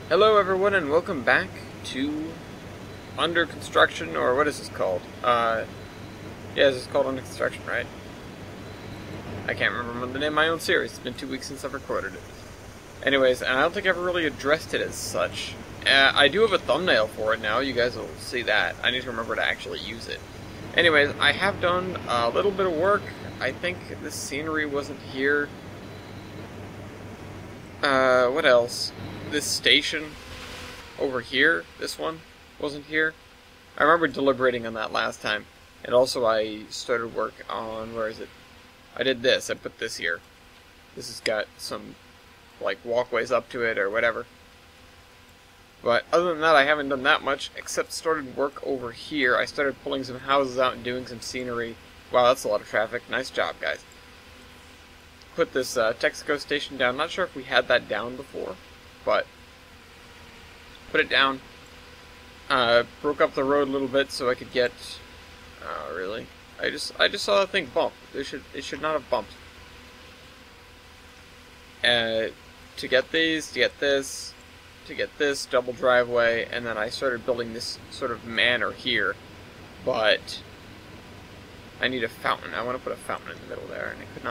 Hello everyone and welcome back to Under Construction, or what is this called? Yeah, this is called Under Construction, right? I can't remember the name of my own series. It's been 2 weeks since I've recorded it. Anyways, and I don't think I've ever really addressed it as such. I do have a thumbnail for it now, you guys will see that. I need to remember to actually use it. Anyways, I have done a little bit of work. I think this scenery wasn't here. What else? This station over here, this one, wasn't here. I remember deliberating on that last time. And also I started work on, where is it? I did this, I put this here. This has got some, like, walkways up to it or whatever. But other than that, I haven't done that much, except started work over here. I started pulling some houses out and doing some scenery. Wow, that's a lot of traffic. Nice job, guys. Put this Texaco station down. Not sure if we had that down before, but put it down. Broke up the road a little bit so I could get. Really? I just saw the thing bump. It should not have bumped. To get these, to get this, to get this double driveway, and then I started building this sort of manor here, but I need a fountain. I want to put a fountain in the middle there, and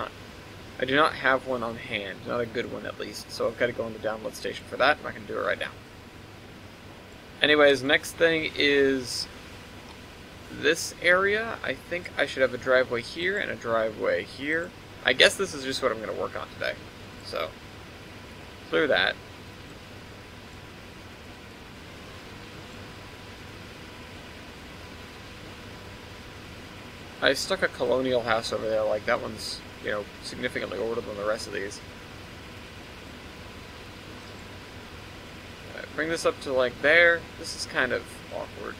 I do not have one on hand, not a good one at least, so I've got to go on the download station for that, and I can do it right now. Anyways, next thing is this area. I think I should have a driveway here and a driveway here. I guess this is just what I'm going to work on today, so clear that. I stuck a colonial house over there, like that one's, you know, significantly older than the rest of these. Bring this up to like there. This is kind of awkward.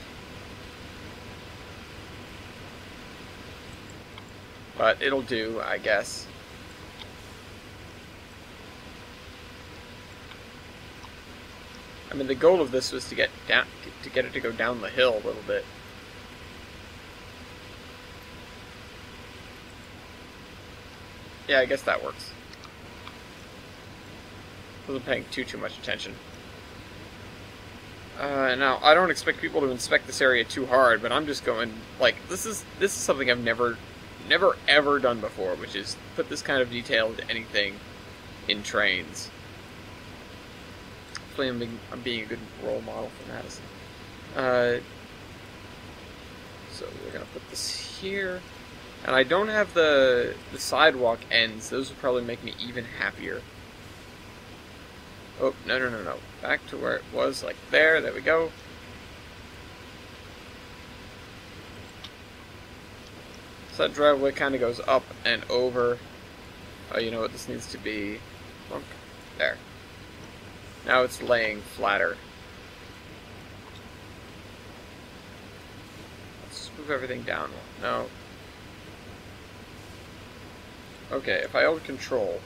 But it'll do, I guess. I mean, the goal of this was to get it to go down the hill a little bit. Yeah, I guess that works. Wasn't paying too much attention. Now, I don't expect people to inspect this area too hard, but I'm just going, like, this is something I've never ever done before, which is put this kind of detail into anything in trains. Hopefully I'm being a good role model for Madison. So we're gonna put this here. And I don't have the sidewalk ends. Those would probably make me even happier. Oh, no. Back to where it was, like there. There we go. So that driveway kind of goes up and over. Oh, you know what this needs to be? Look, there. Now it's laying flatter. Let's move everything down. No. Okay, if I hold control.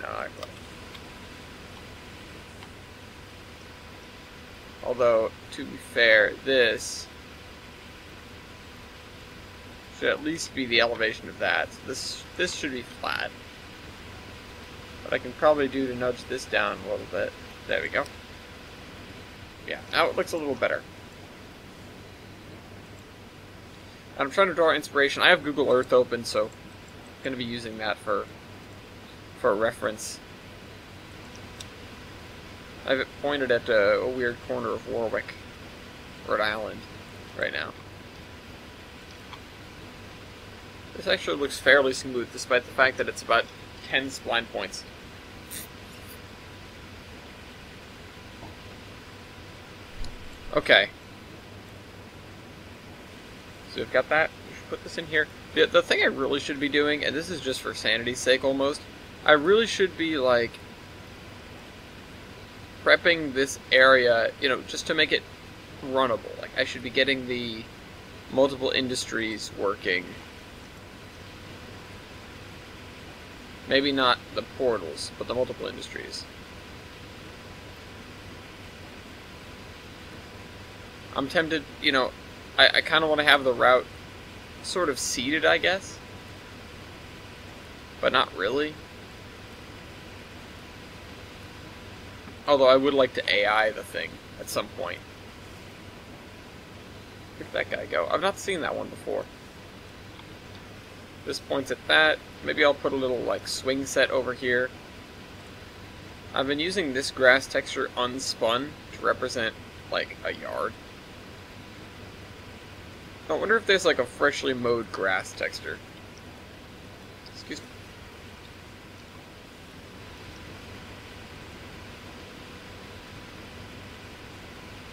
No, I play. Although, to be fair, this should at least be the elevation of that. So this should be flat. What I can probably do to nudge this down a little bit. There we go. Yeah, now it looks a little better. I'm trying to draw inspiration. I have Google Earth open, so I'm going to be using that for a reference. I have it pointed at a weird corner of Warwick, Rhode Island, right now. This actually looks fairly smooth, despite the fact that it's about 10 spline points. Okay. So we've got that. We should put this in here. The thing I really should be doing, and this is just for sanity's sake almost, I really should be, like, prepping this area, you know, just to make it runnable. Like, I should be getting the multiple industries working. Maybe not the portals, but the multiple industries. I'm tempted, you know, I kind of want to have the route sort of seeded, I guess. But not really. Although I would like to AI the thing at some point. Where'd that guy go? I've not seen that one before. This points at that. Maybe I'll put a little, like, swing set over here. I've been using this grass texture unspun to represent, like, a yard. I wonder if there's, like, a freshly mowed grass texture. Excuse me.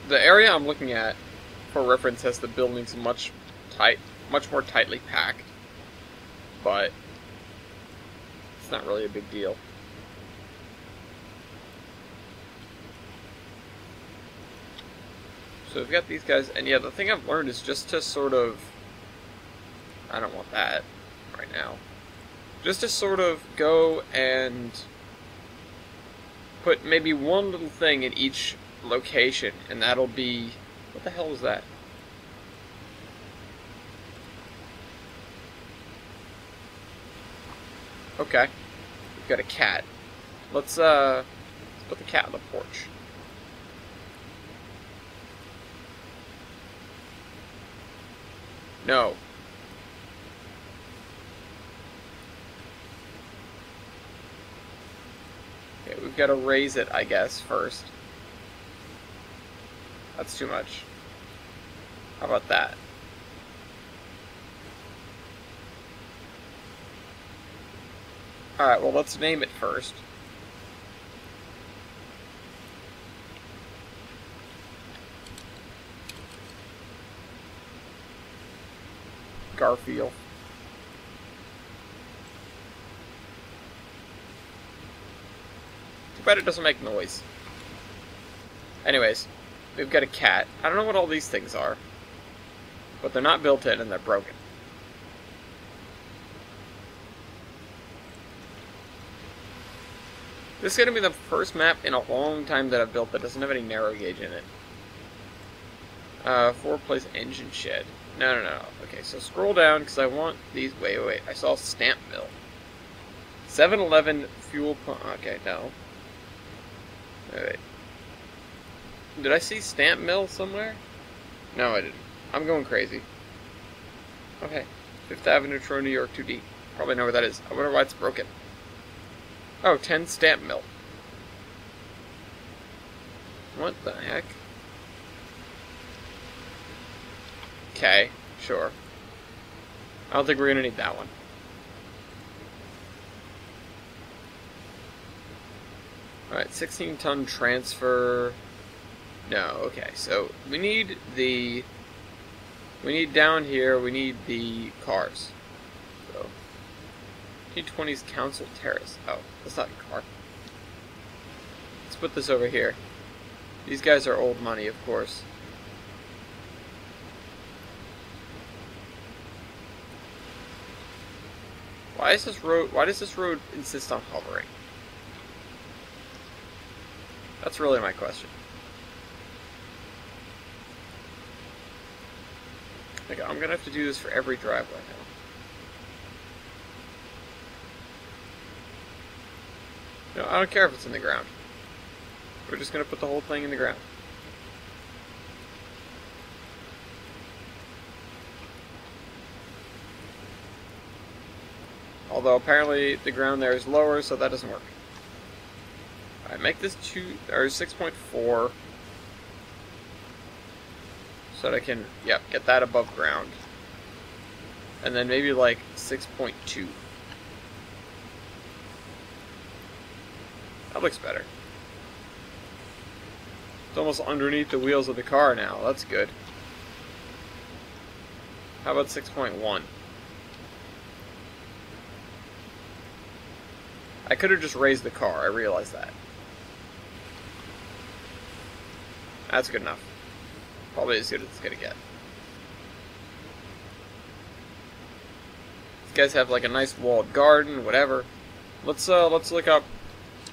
The area I'm looking at, for reference, has the buildings much more tightly packed. But it's not really a big deal. So we've got these guys, and yeah, the thing I've learned is just to sort of... I don't want that right now. Just to sort of go and put maybe one little thing in each location, and that'll be... What the hell is that? Okay. We've got a cat. Let's put the cat on the porch. No. Okay, we've got to raise it, I guess, first. That's too much. How about that? Alright, well, let's name it first. Garfield. Too bad it doesn't make noise. Anyways, we've got a cat. I don't know what all these things are, but they're not built in and they're broken. This is going to be the first map in a long time that I've built that doesn't have any narrow gauge in it. 4-place engine shed. No. Okay, so scroll down because I want these. Wait. I saw stamp mill. 7-Eleven fuel pump. Okay, no. Wait. Did I see stamp mill somewhere? No, I didn't. I'm going crazy. Okay. 5th Avenue, Troy, New York, 2D. Probably know where that is. I wonder why it's broken. Oh, 10 stamp mill. What the heck? Okay, sure. I don't think we're gonna need that one. Alright, 16-ton transfer. No, okay, so we need down here, we need the cars. So, T20's Council Terrace. Oh, that's not a car. Let's put this over here. These guys are old money, of course. Why does this road insist on hovering? That's really my question. Okay, I'm gonna have to do this for every driveway now. No, I don't care if it's in the ground. We're just gonna put the whole thing in the ground. Although apparently the ground there is lower, so that doesn't work. Alright, make this 6.4 so that I can, get that above ground. And then maybe like 6.2. That looks better. It's almost underneath the wheels of the car now. That's good. How about 6.1? I could have just raised the car, I realize that. That's good enough. Probably as good as it's gonna get. These guys have like a nice walled garden, whatever. Let's look up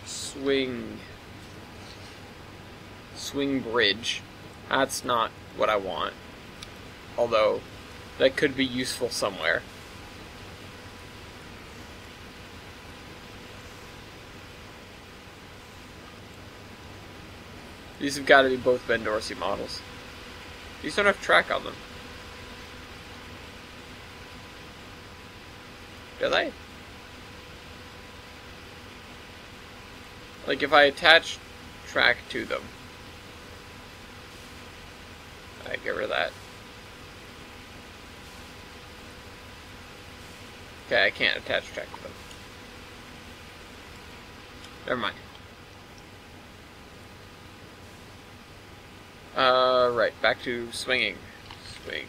swing bridge. That's not what I want. Although that could be useful somewhere. These have got to be both Ben Dorsey models. These don't have track on them. Do they? Like, if I attach track to them. Alright, get rid of that. Okay, I can't attach track to them. Never mind. Right, back to swinging. Swing.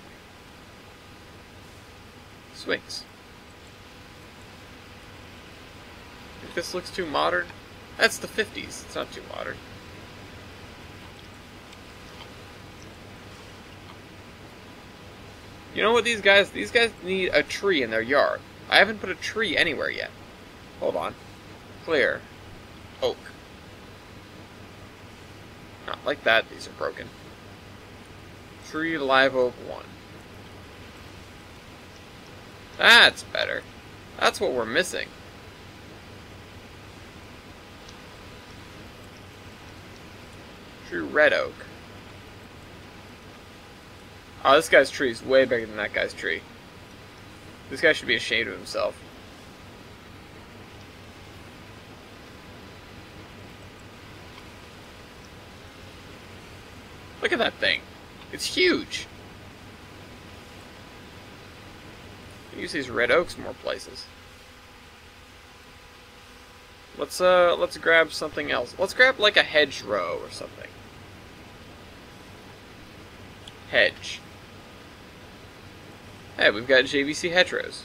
Swings. If this looks too modern, that's the 50s. It's not too modern. You know what these guys need a tree in their yard. I haven't put a tree anywhere yet. Hold on. Clear. Oak. Not like that, these are broken. Tree live oak 1. That's better. That's what we're missing. Tree red oak. Oh, this guy's tree is way bigger than that guy's tree. This guy should be ashamed of himself. Look at that thing. It's huge. Use these red oaks more places. Let's grab something else. Let's grab like a hedgerow or something. Hedge. Hey, we've got JVC hedgerows.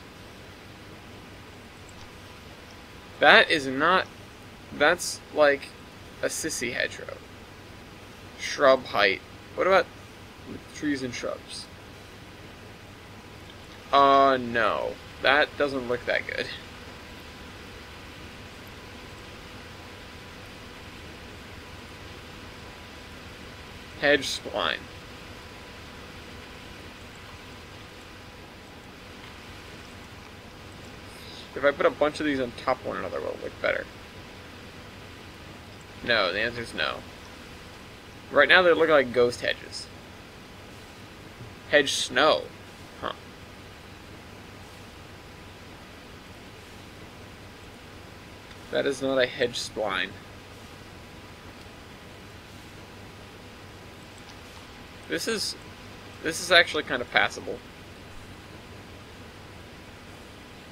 That is not... That's like a sissy hedgerow. Shrub height. What about trees and shrubs? No. That doesn't look that good. Hedge spline. If I put a bunch of these on top of one another, will it look better? No, the answer is no. Right now they look like ghost hedges. Hedge snow. Huh. That is not a hedge spline. This is actually kind of passable.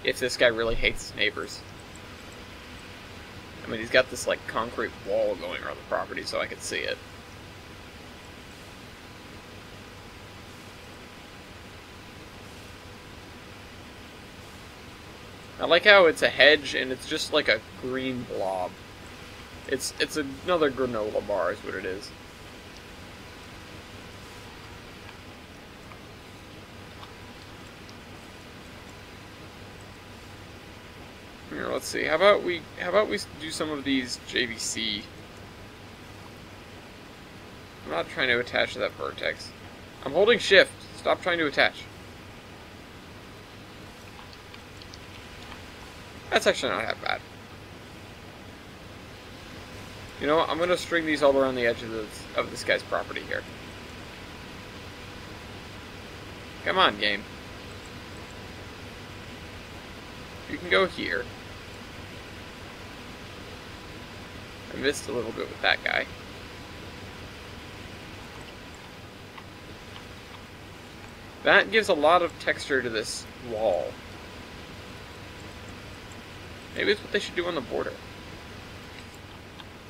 If this guy really hates his neighbors. I mean, he's got this, like, concrete wall going around the property so I can see it. I like how it's a hedge and it's just like a green blob. It's another granola bar is what it is. Here, let's see. How about we do some of these JVC? I'm not trying to attach to that vertex. I'm holding shift. Stop trying to attach. That's actually not half bad. You know what? I'm gonna string these all around the edge of this guy's property here. Come on, game. You can go here. I missed a little bit with that guy. That gives a lot of texture to this wall. Maybe it's what they should do on the border.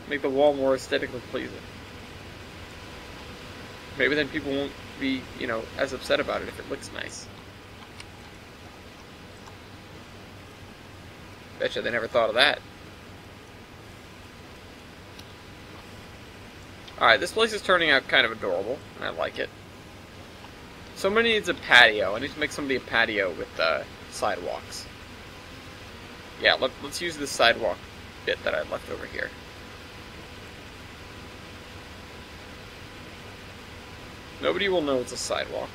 Make the wall more aesthetically pleasing. Maybe then people won't be, you know, as upset about it if it looks nice. Betcha they never thought of that. Alright, this place is turning out kind of adorable. I like it. Somebody needs a patio. I need to make somebody a patio with sidewalks. Yeah, let's use this sidewalk bit that I left over here. Nobody will know it's a sidewalk.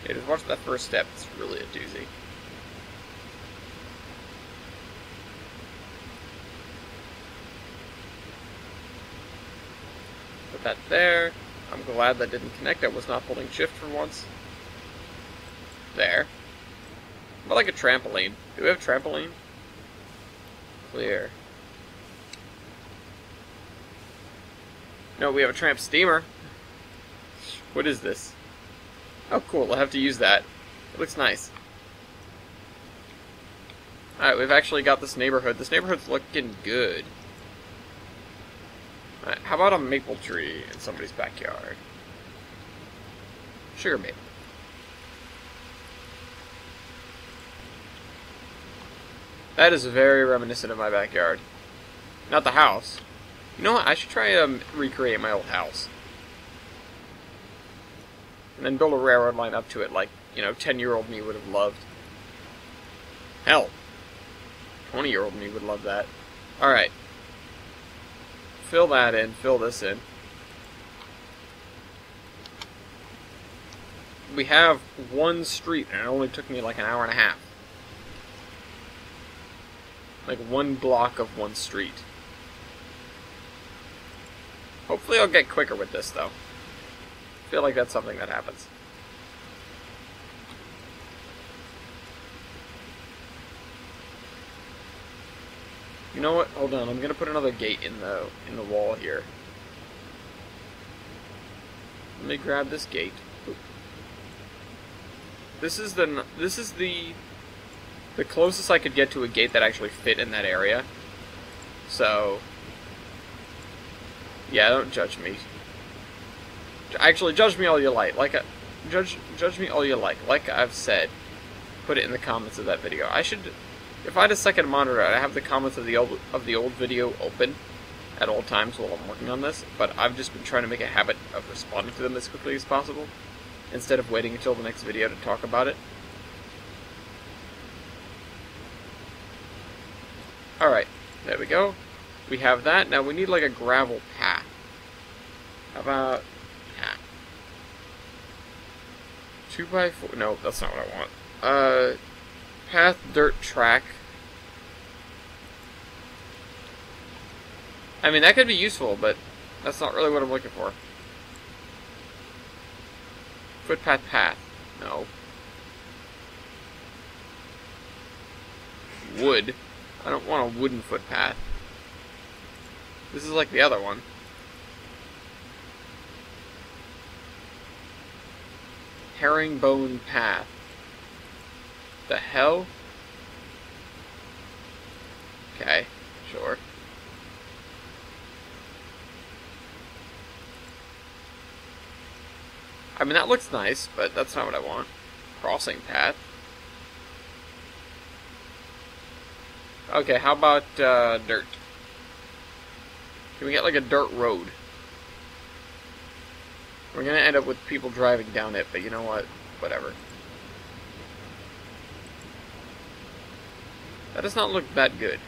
Yeah, just watch that first step. It's really a doozy. Put that there. I'm glad that didn't connect. I was not holding shift for once. There. But like a trampoline. Do we have a trampoline? Clear. No, we have a tramp steamer. What is this? Oh, cool. I'll have to use that. It looks nice. Alright, we've actually got this neighborhood. This neighborhood's looking good. Alright, how about a maple tree in somebody's backyard? Sugar maple. That is very reminiscent of my backyard. Not the house. You know what? I should try to recreate my old house. And then build a railroad line up to it like, you know, 10-year-old me would have loved. Hell, 20-year-old me would love that. Alright. Fill that in. Fill this in. We have one street, and it only took me like an hour and a half. Like one block of one street. Hopefully I'll get quicker with this, though. I feel like that's something that happens. You know what? Hold on. I'm gonna put another gate in the wall here. Let me grab this gate. Oop. This is the closest I could get to a gate that actually fit in that area. So, yeah, don't judge me. Actually, judge me all you like. Judge me all you like. Like I've said, put it in the comments of that video. I should, if I had a second monitor, I'd have the comments of the old video open at all times while I'm working on this. But I've just been trying to make a habit of responding to them as quickly as possible, instead of waiting until the next video to talk about it. Alright, there we go. We have that. Now we need like a gravel path. How about... yeah. 2x4... no, that's not what I want. Path, dirt, track. I mean, that could be useful, but that's not really what I'm looking for. Footpath path. No. Wood. I don't want a wooden footpath. This is like the other one. Herringbone path. The hell? Okay, sure. I mean, that looks nice, but that's not what I want. Crossing path. Okay, how about dirt? Can we get like a dirt road? We're gonna end up with people driving down it, but you know what? Whatever. That does not look that good.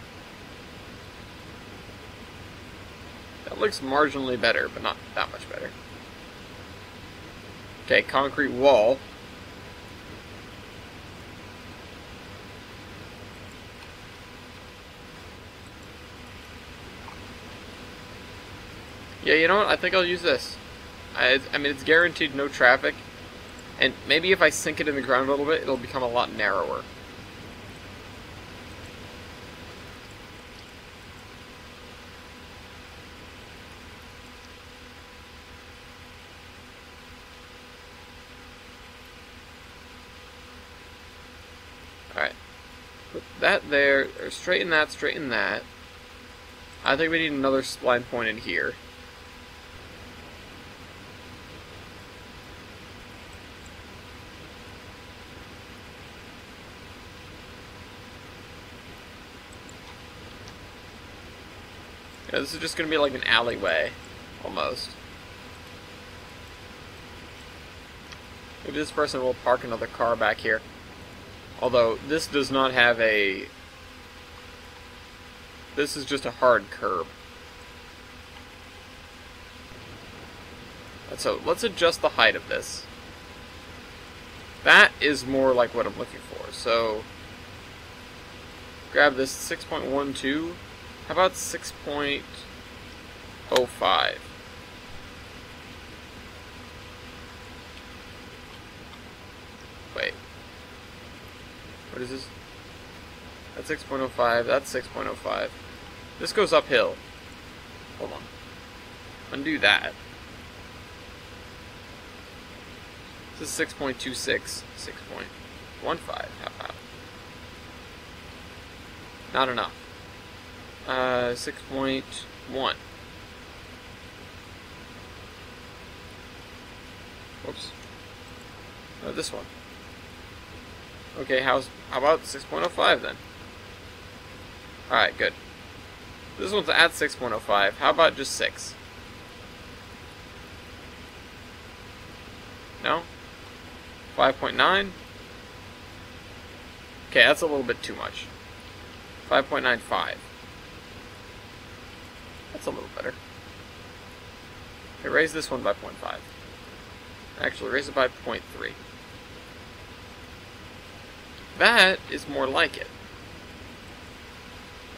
That looks marginally better, but not that much better. Okay, concrete wall. Yeah, you know what? I think I'll use this. I mean, it's guaranteed no traffic. And maybe if I sink it in the ground a little bit, it'll become a lot narrower. Alright. Put that there, or straighten that, straighten that. I think we need another spline point in here. Yeah, this is just going to be like an alleyway, almost. Maybe this person will park another car back here. Although, this does not have a... this is just a hard curb. So, let's adjust the height of this. That is more like what I'm looking for. So, grab this 6.12. How about 6.05? What is this? That's 6.05. That's 6.05. This goes uphill. Hold on. Undo that. This is 6.26. 6.15. How about? Not enough. 6.1. Whoops. This one. Okay, how about 6.05 then? Alright, good. This one's at 6.05. How about just 6? No? 5.9? Okay, that's a little bit too much. 5.95. That's a little better. Okay, raise this one by 0.5. Actually, raise it by 0.3. That is more like it.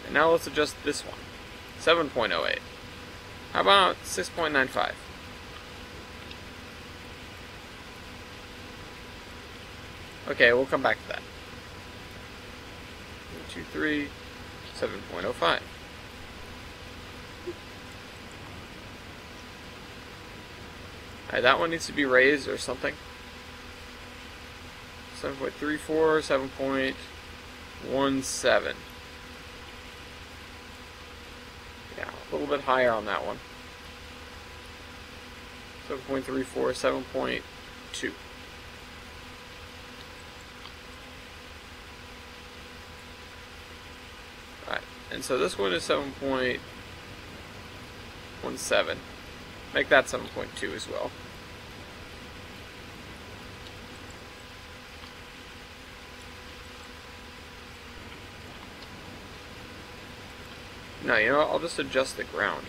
And now let's adjust this one. 7.08. How about 6.95? Okay, we'll come back to that. 1, 2, 3, 7.05. Alright, that one needs to be raised or something. 7.34, 7.17. Yeah, a little bit higher on that one. 7.34, 7.2. Alright, and so this one is 7.17. Make that 7.2 as well. No, you know what? I'll just adjust the ground.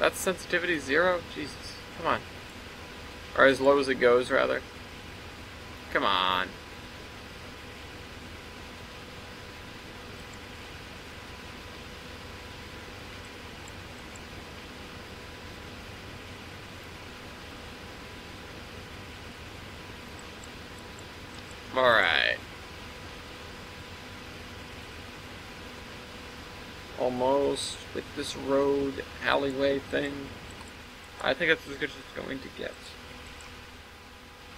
That's sensitivity 0? Jesus. Come on. Or as low as it goes, rather. Come on. Alright. Almost with this road alleyway thing. I think that's as good as it's going to get.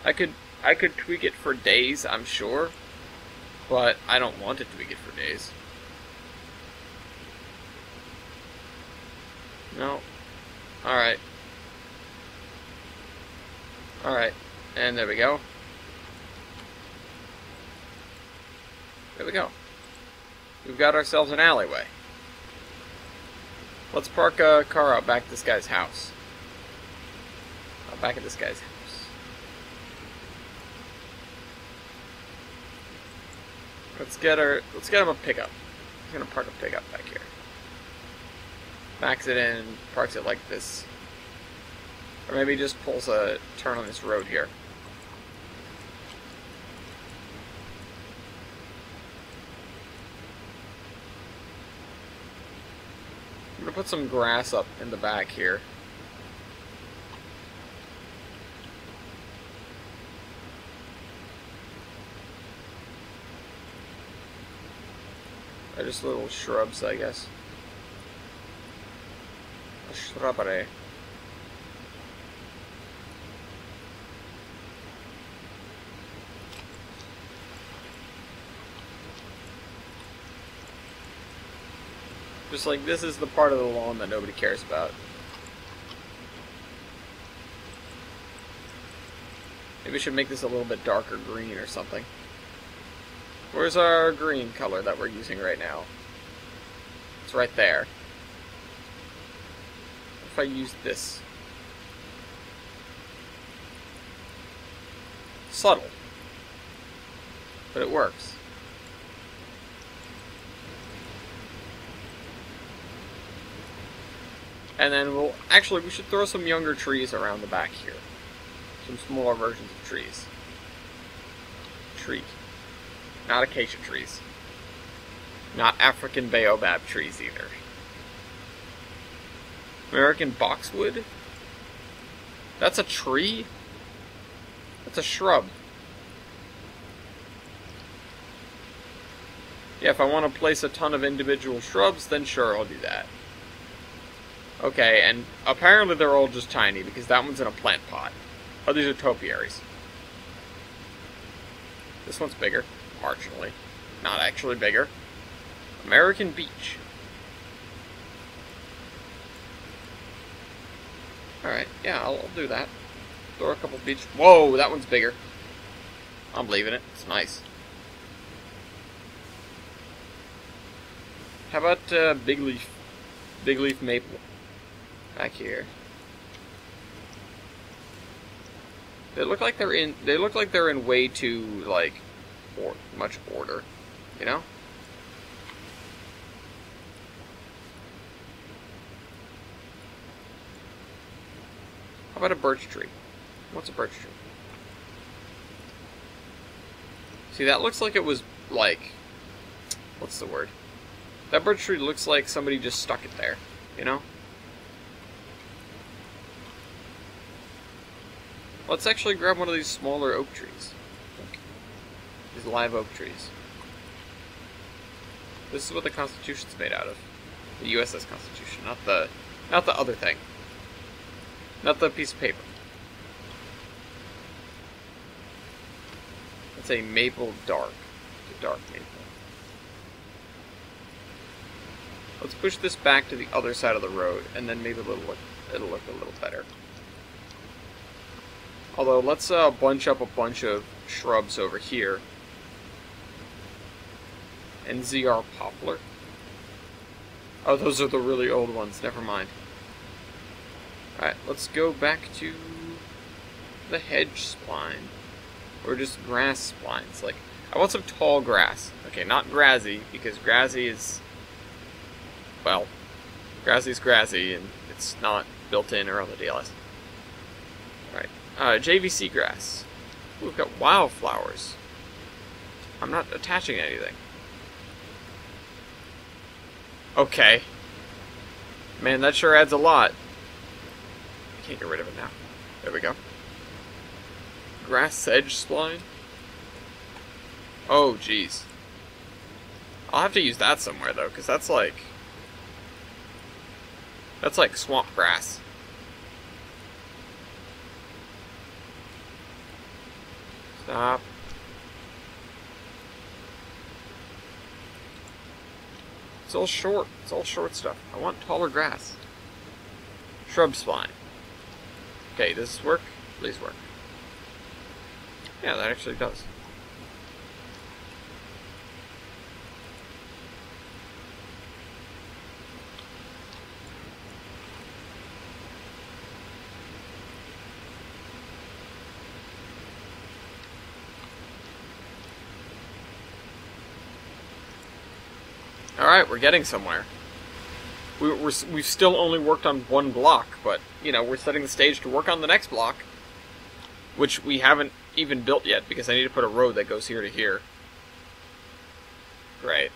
I could tweak it for days, I'm sure, but I don't want to tweak it for days. No. Alright. Alright. And there we go. There we go. We've got ourselves an alleyway. Let's park a car out back at this guy's house. Out back at this guy's house. Let's get him a pickup. He's gonna park a pickup back here. Backs it in, parks it like this. Or maybe just pulls a turn on this road here. I'm gonna put some grass up in the back here. They're just little shrubs, I guess. A shrubbery. Just like this is the part of the lawn that nobody cares about. Maybe we should make this a little bit darker green or something. Where's our green color that we're using right now? It's right there. What if I use this? Subtle. But it works. And then we should throw some younger trees around the back here. Some smaller versions of trees. tree. Not acacia trees. Not African baobab trees either. American boxwood? That's a tree? That's a shrub. Yeah, if I want to place a ton of individual shrubs, then sure, I'll do that. Okay, and apparently they're all just tiny, because that one's in a plant pot. Oh, these are topiaries. This one's bigger. Marginally. Not actually bigger. American beech. Alright, yeah, I'll do that. Throw a couple beech. Whoa, that one's bigger. I'm leaving it. It's nice. How about big leaf? Big leaf maple. Back here. They look like they're in. They look like they're in way too much order, you know. How about a birch tree? What's a birch tree? See, that looks like it was like. What's the word? That birch tree looks like somebody just stuck it there, you know. Let's actually grab one of these smaller oak trees. These live oak trees. This is what the Constitution's made out of. The USS Constitution, not the other thing. Not the piece of paper. It's a maple dark. It's a dark maple. Let's push this back to the other side of the road, and then maybe it'll look a little better. Although, let's bunch up a bunch of shrubs over here. And ZR poplar. Oh, those are the really old ones. Never mind. Alright, let's go back to the hedge spline. Or just grass splines. Like, I want some tall grass. Okay, not grassy, because grassy is... Well, grassy's grassy, and it's not built in or on the DLS. Alright. JVC grass. Ooh, we've got wildflowers. I'm not attaching anything. Okay. Man, that sure adds a lot. I can't get rid of it now. There we go. Grass sedge spline? Oh, jeez. I'll have to use that somewhere, though, because that's like... That's like swamp grass. Stop. It's all short. It's all short stuff. I want taller grass. Shrub spline. Okay, does this work? Please work. Yeah, that actually does. Alright, we're getting somewhere. We've still only worked on one block, but, you know, we're setting the stage to work on the next block. Which we haven't even built yet, because I need to put a road that goes here to here. Great.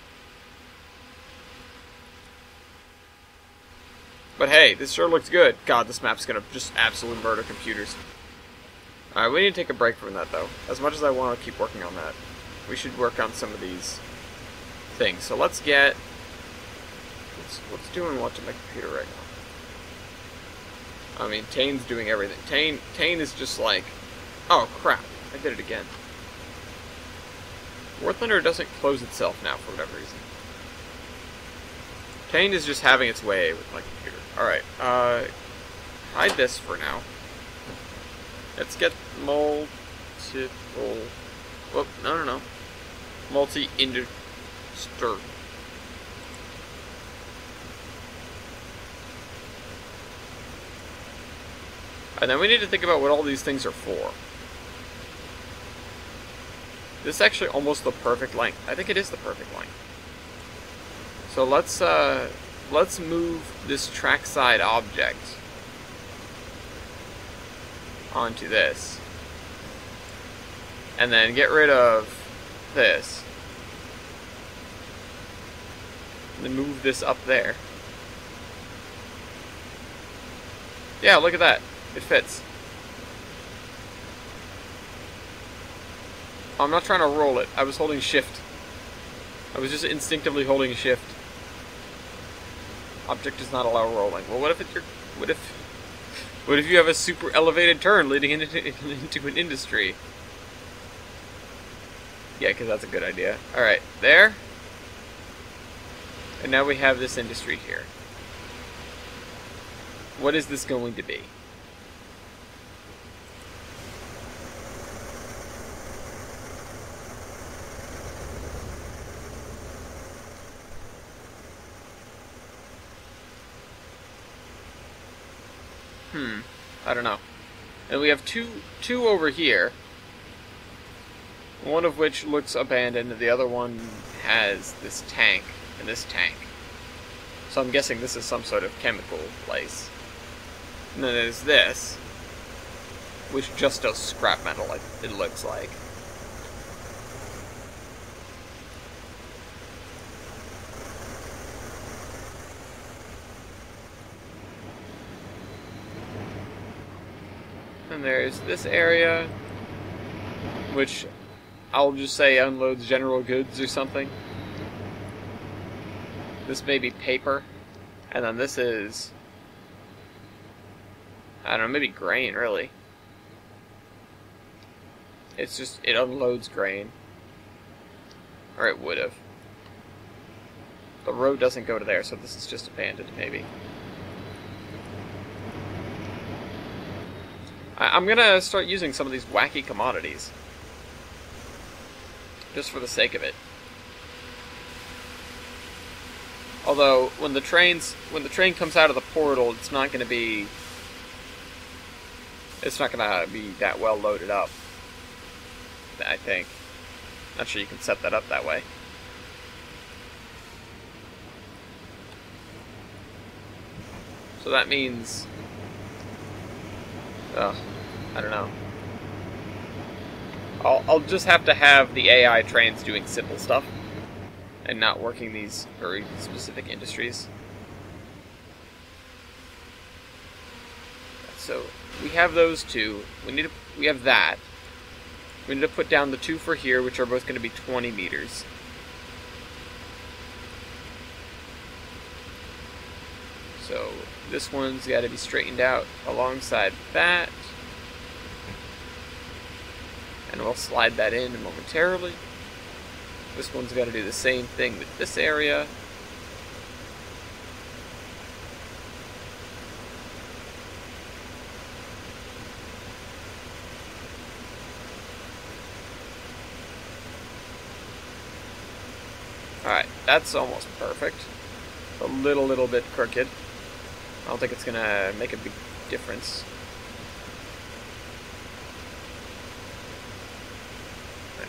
But hey, this sure looks good. God, this map's gonna just absolutely murder computers. Alright, we need to take a break from that, though. As much as I want to keep working on that, we should work on some of these things. So let's get... What's doing what to my computer right now? I mean, Tane's doing everything. Tane is just like... Oh, crap. I did it again. Warthlander doesn't close itself now for whatever reason. Tane is just having its way with my computer. Alright, hide this for now. Let's get multiple... Whoop, no. Multi-industry. And then we need to think about what all these things are for. This is actually almost the perfect length. I think it is the perfect length. So let's move this trackside object onto this. And then get rid of this. And then move this up there. Yeah, look at that. It fits. I'm not trying to roll it. I was holding shift. I was just instinctively holding shift. Object does not allow rolling. Well, what if you have a super elevated turn leading into an industry? Yeah, because that's a good idea. Alright, there. And now we have this industry here. What is this going to be? I don't know. And we have two over here. One of which looks abandoned, and the other one has this tank and this tank. So I'm guessing this is some sort of chemical place. And then there's this, which just does scrap metal, like it looks like. And there's this area, which I'll just say unloads general goods or something. This may be paper. And then this is, I don't know, maybe grain, really. It's just, it unloads grain. Or it would have. The road doesn't go to there, so this is just abandoned, maybe. I'm gonna start using some of these wacky commodities. Just for the sake of it. Although, when the train comes out of the portal, it's not gonna be that well loaded up. I think. Not sure you can set that up that way. So that means, I don't know. I'll just have to have the AI trains doing simple stuff and not working these very specific industries. So we have those two. We have that. We need to put down the two for here, which are both going to be 20 meters. So this one's got to be straightened out alongside that. And we'll slide that in momentarily. This one's got to do the same thing with this area. Alright, that's almost perfect. A little bit crooked. I don't think it's going to make a big difference.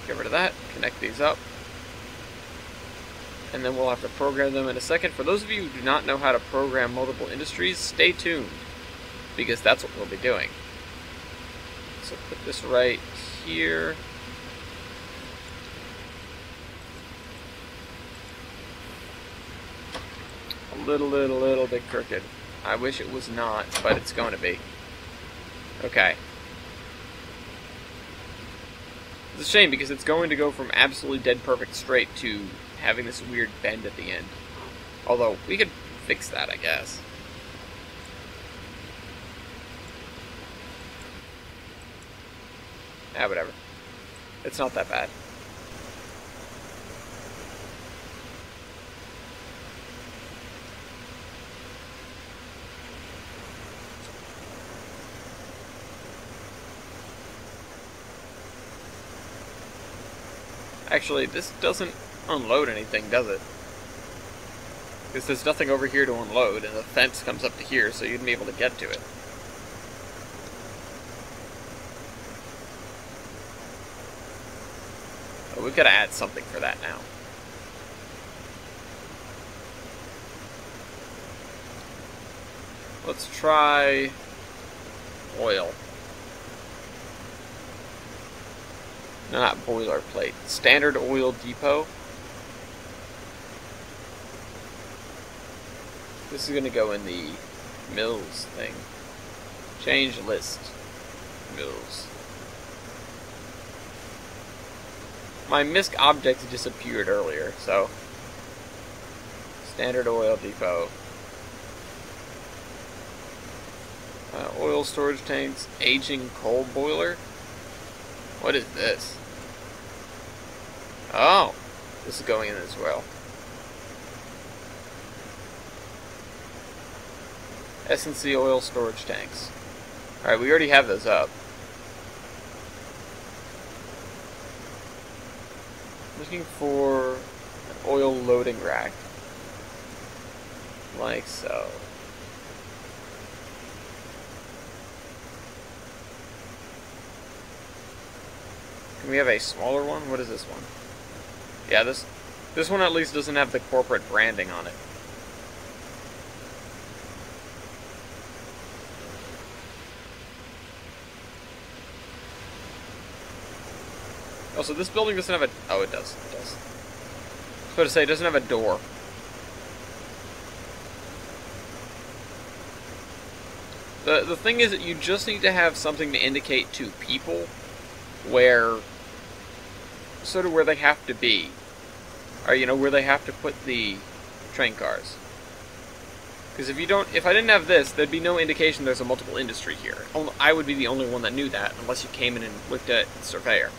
Get rid of that, connect these up, and then we'll have to program them in a second. For those of you who do not know how to program multiple industries, stay tuned, because that's what we'll be doing. So put this right here. A little bit crooked. I wish it was not, but it's going to be. Okay. It's a shame because it's going to go from absolutely dead perfect straight to having this weird bend at the end. Although, we could fix that, I guess. Ah, whatever. It's not that bad. Actually, this doesn't unload anything, does it? Because there's nothing over here to unload, and the fence comes up to here, so you'd be able to get to it. But we've got to add something for that now. Let's try oil. No, not boilerplate. Standard oil depot. This is going to go in the mills thing. Change list. Mills. My misc object disappeared earlier, so. Standard oil depot. Oil storage tanks. Aging coal boiler. What is this? Oh, this is going in as well. S&C oil storage tanks. Alright, we already have those up. Looking for an oil loading rack. Like so. Can we have a smaller one? What is this one? Yeah, this one at least doesn't have the corporate branding on it. Oh, so this building doesn't have a... Oh, it does. It does. I was about to say, it doesn't have a door. The thing is that you just need to have something to indicate to people where... sort of where they have to be. Or, you know, where they have to put the train cars. Because if I didn't have this, there'd be no indication there's a multiple industry here. I would be the only one that knew that, unless you came in and looked at Surveyor.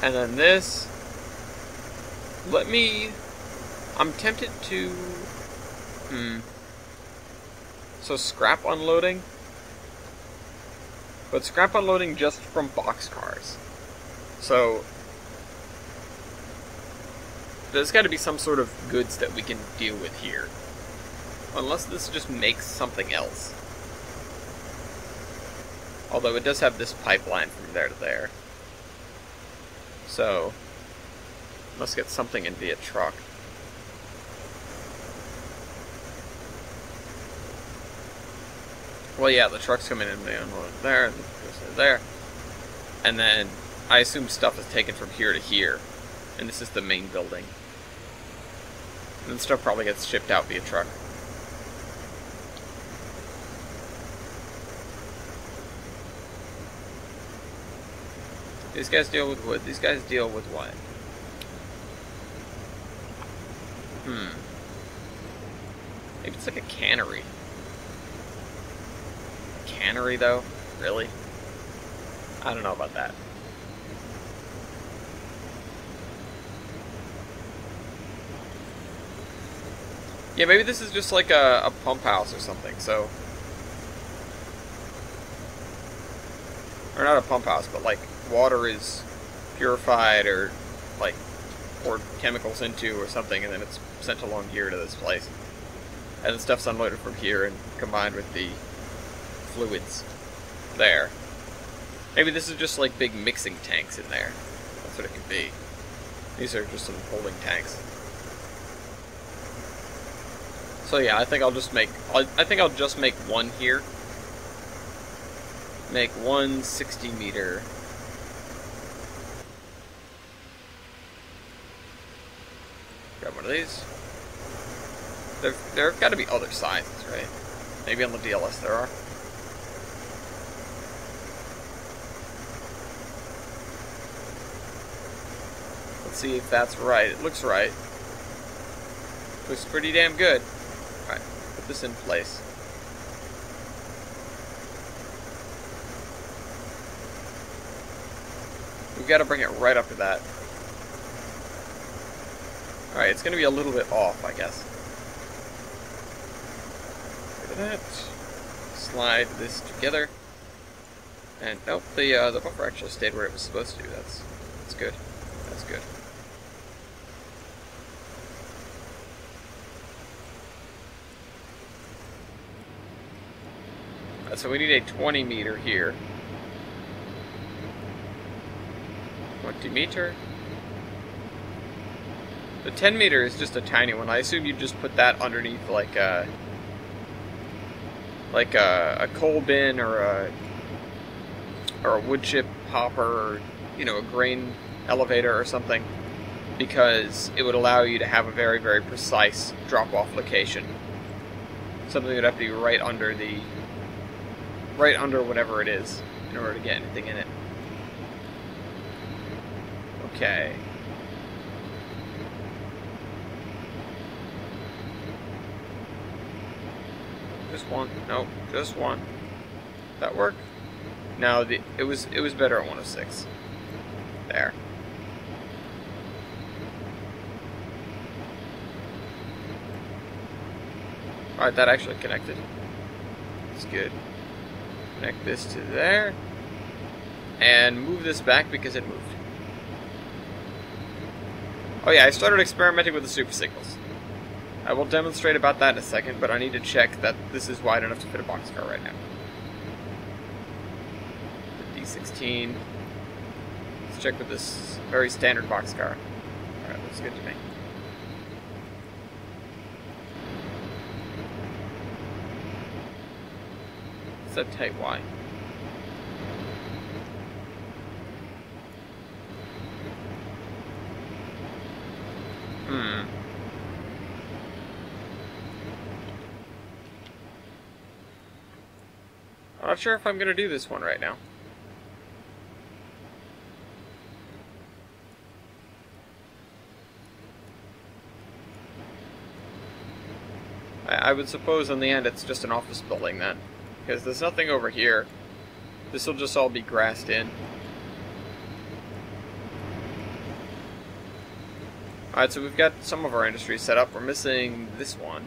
And then this, I'm tempted to, so scrap unloading, but scrap unloading just from boxcars. So, there's got to be some sort of goods that we can deal with here. Unless this just makes something else. Although it does have this pipeline from there to there. So, must get something in via truck. Well, yeah, the truck's coming in, they unload there, and there. And then, I assume stuff is taken from here to here. And this is the main building. And then stuff probably gets shipped out via truck. These guys deal with wood. These guys deal with what? Maybe it's like a cannery. Cannery, though? Really? I don't know about that. Yeah, maybe this is just like a pump house or something, so... Or not a pump house, but like water is purified or like poured chemicals into or something, and then it's sent along here to this place. And the stuff's unloaded from here and combined with the fluids there. Maybe this is just like big mixing tanks in there. That's what it could be. These are just some holding tanks. So yeah, I think I'll just make one here. Make one 60-meter. Grab one of these. There have got to be other sizes, right? Maybe on the DLS there are. Let's see if that's right. It looks right. Looks pretty damn good. Alright, put this in place. We've got to bring it right up to that. Alright, it's going to be a little bit off, I guess. Look at that. Slide this together. And, nope, the buffer actually stayed where it was supposed to. That's good. That's good. Alright, so we need a 20 meter here. 20 meter. The 10 meter is just a tiny one. I assume you just put that underneath like like a coal bin or a wood chip hopper, or a grain elevator or something, because it would allow you to have a very, very precise drop-off location. Something that would have to be right under whatever it is in order to get anything in it. Okay. Just one. Nope, just one. That work? No, it was better at 106. There. Alright, that actually connected. That's good. Connect this to there. And move this back because it moved. Oh yeah, I started experimenting with the super signals. I will demonstrate about that in a second, but I need to check that this is wide enough to fit a boxcar right now. The D16. Let's check with this very standard boxcar. Alright, looks good to me. Set tight Y. I'm not sure if I'm going to do this one right now. I would suppose in the end it's just an office building then, because there's nothing over here. This will just all be grassed in. Alright, so we've got some of our industries set up. We're missing this one.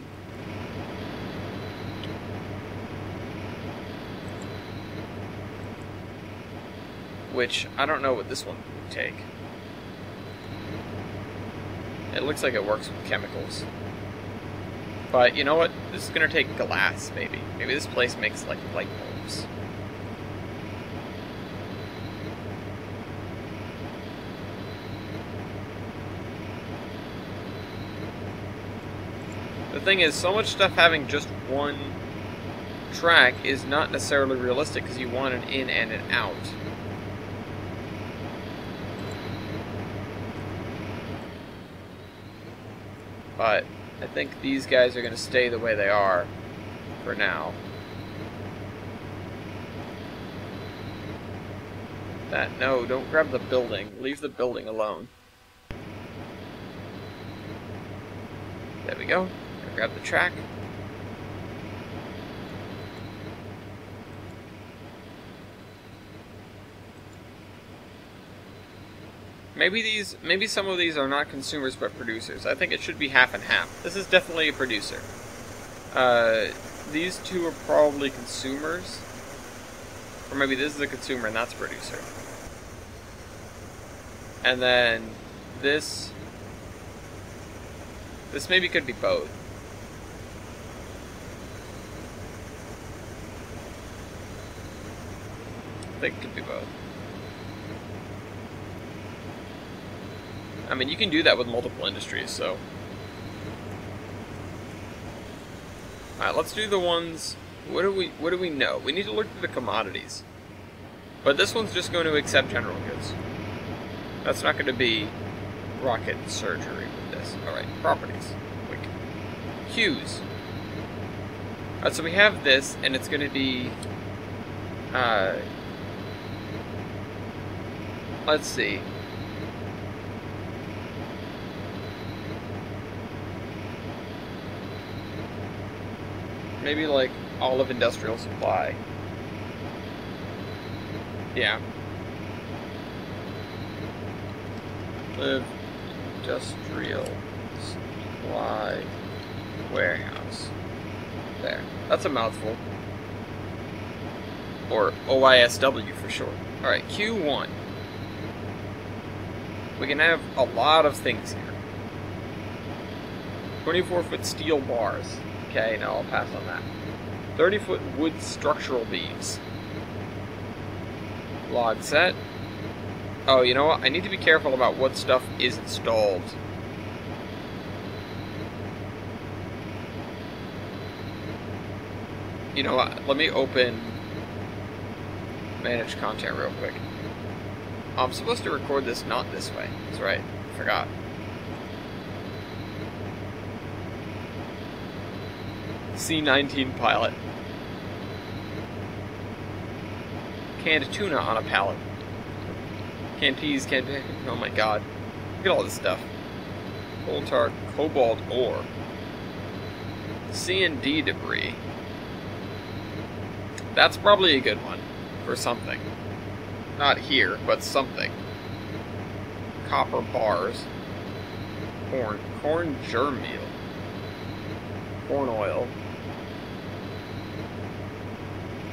Which, I don't know what this one would take. It looks like it works with chemicals. But, you know what? This is going to take glass, maybe. Maybe this place makes, like, light bulbs. The thing is, so much stuff having just one track is not necessarily realistic because you want an in and an out. But I think these guys are going to stay the way they are for now. No, don't grab the building. Leave the building alone. There we go. Grab the track. Maybe some of these are not consumers but producers. I think it should be half and half. This is definitely a producer. These two are probably consumers. Or maybe this is a consumer and that's a producer. And then this maybe could be both. I think it could be both. I mean, you can do that with multiple industries, so. Alright, let's do the ones. What do we know? We need to look at the commodities. But this one's just going to accept general goods. That's not going to be rocket surgery with this. Alright, properties. Quick. Cues. Alright, so we have this, and it's going to be let's see. Maybe like Olive Industrial Supply. Yeah. Olive Industrial Supply Warehouse. There. That's a mouthful. Or OISW for short. Alright, Q1. We can have a lot of things here. 24-foot steel bars. Okay, no, I'll pass on that. 30-foot wood structural beams. Log set. Oh, you know what? I need to be careful about what stuff is installed. You know what? Let me open manage content real quick. I'm supposed to record this not this way. That's right. Forgot. C-19 pilot. Canned tuna on a pallet. Canned peas, oh my god. Look at all this stuff. Coal tar, cobalt ore. C&D debris. That's probably a good one. For something. Not here, but something. Copper bars. Corn germ meal. Corn oil.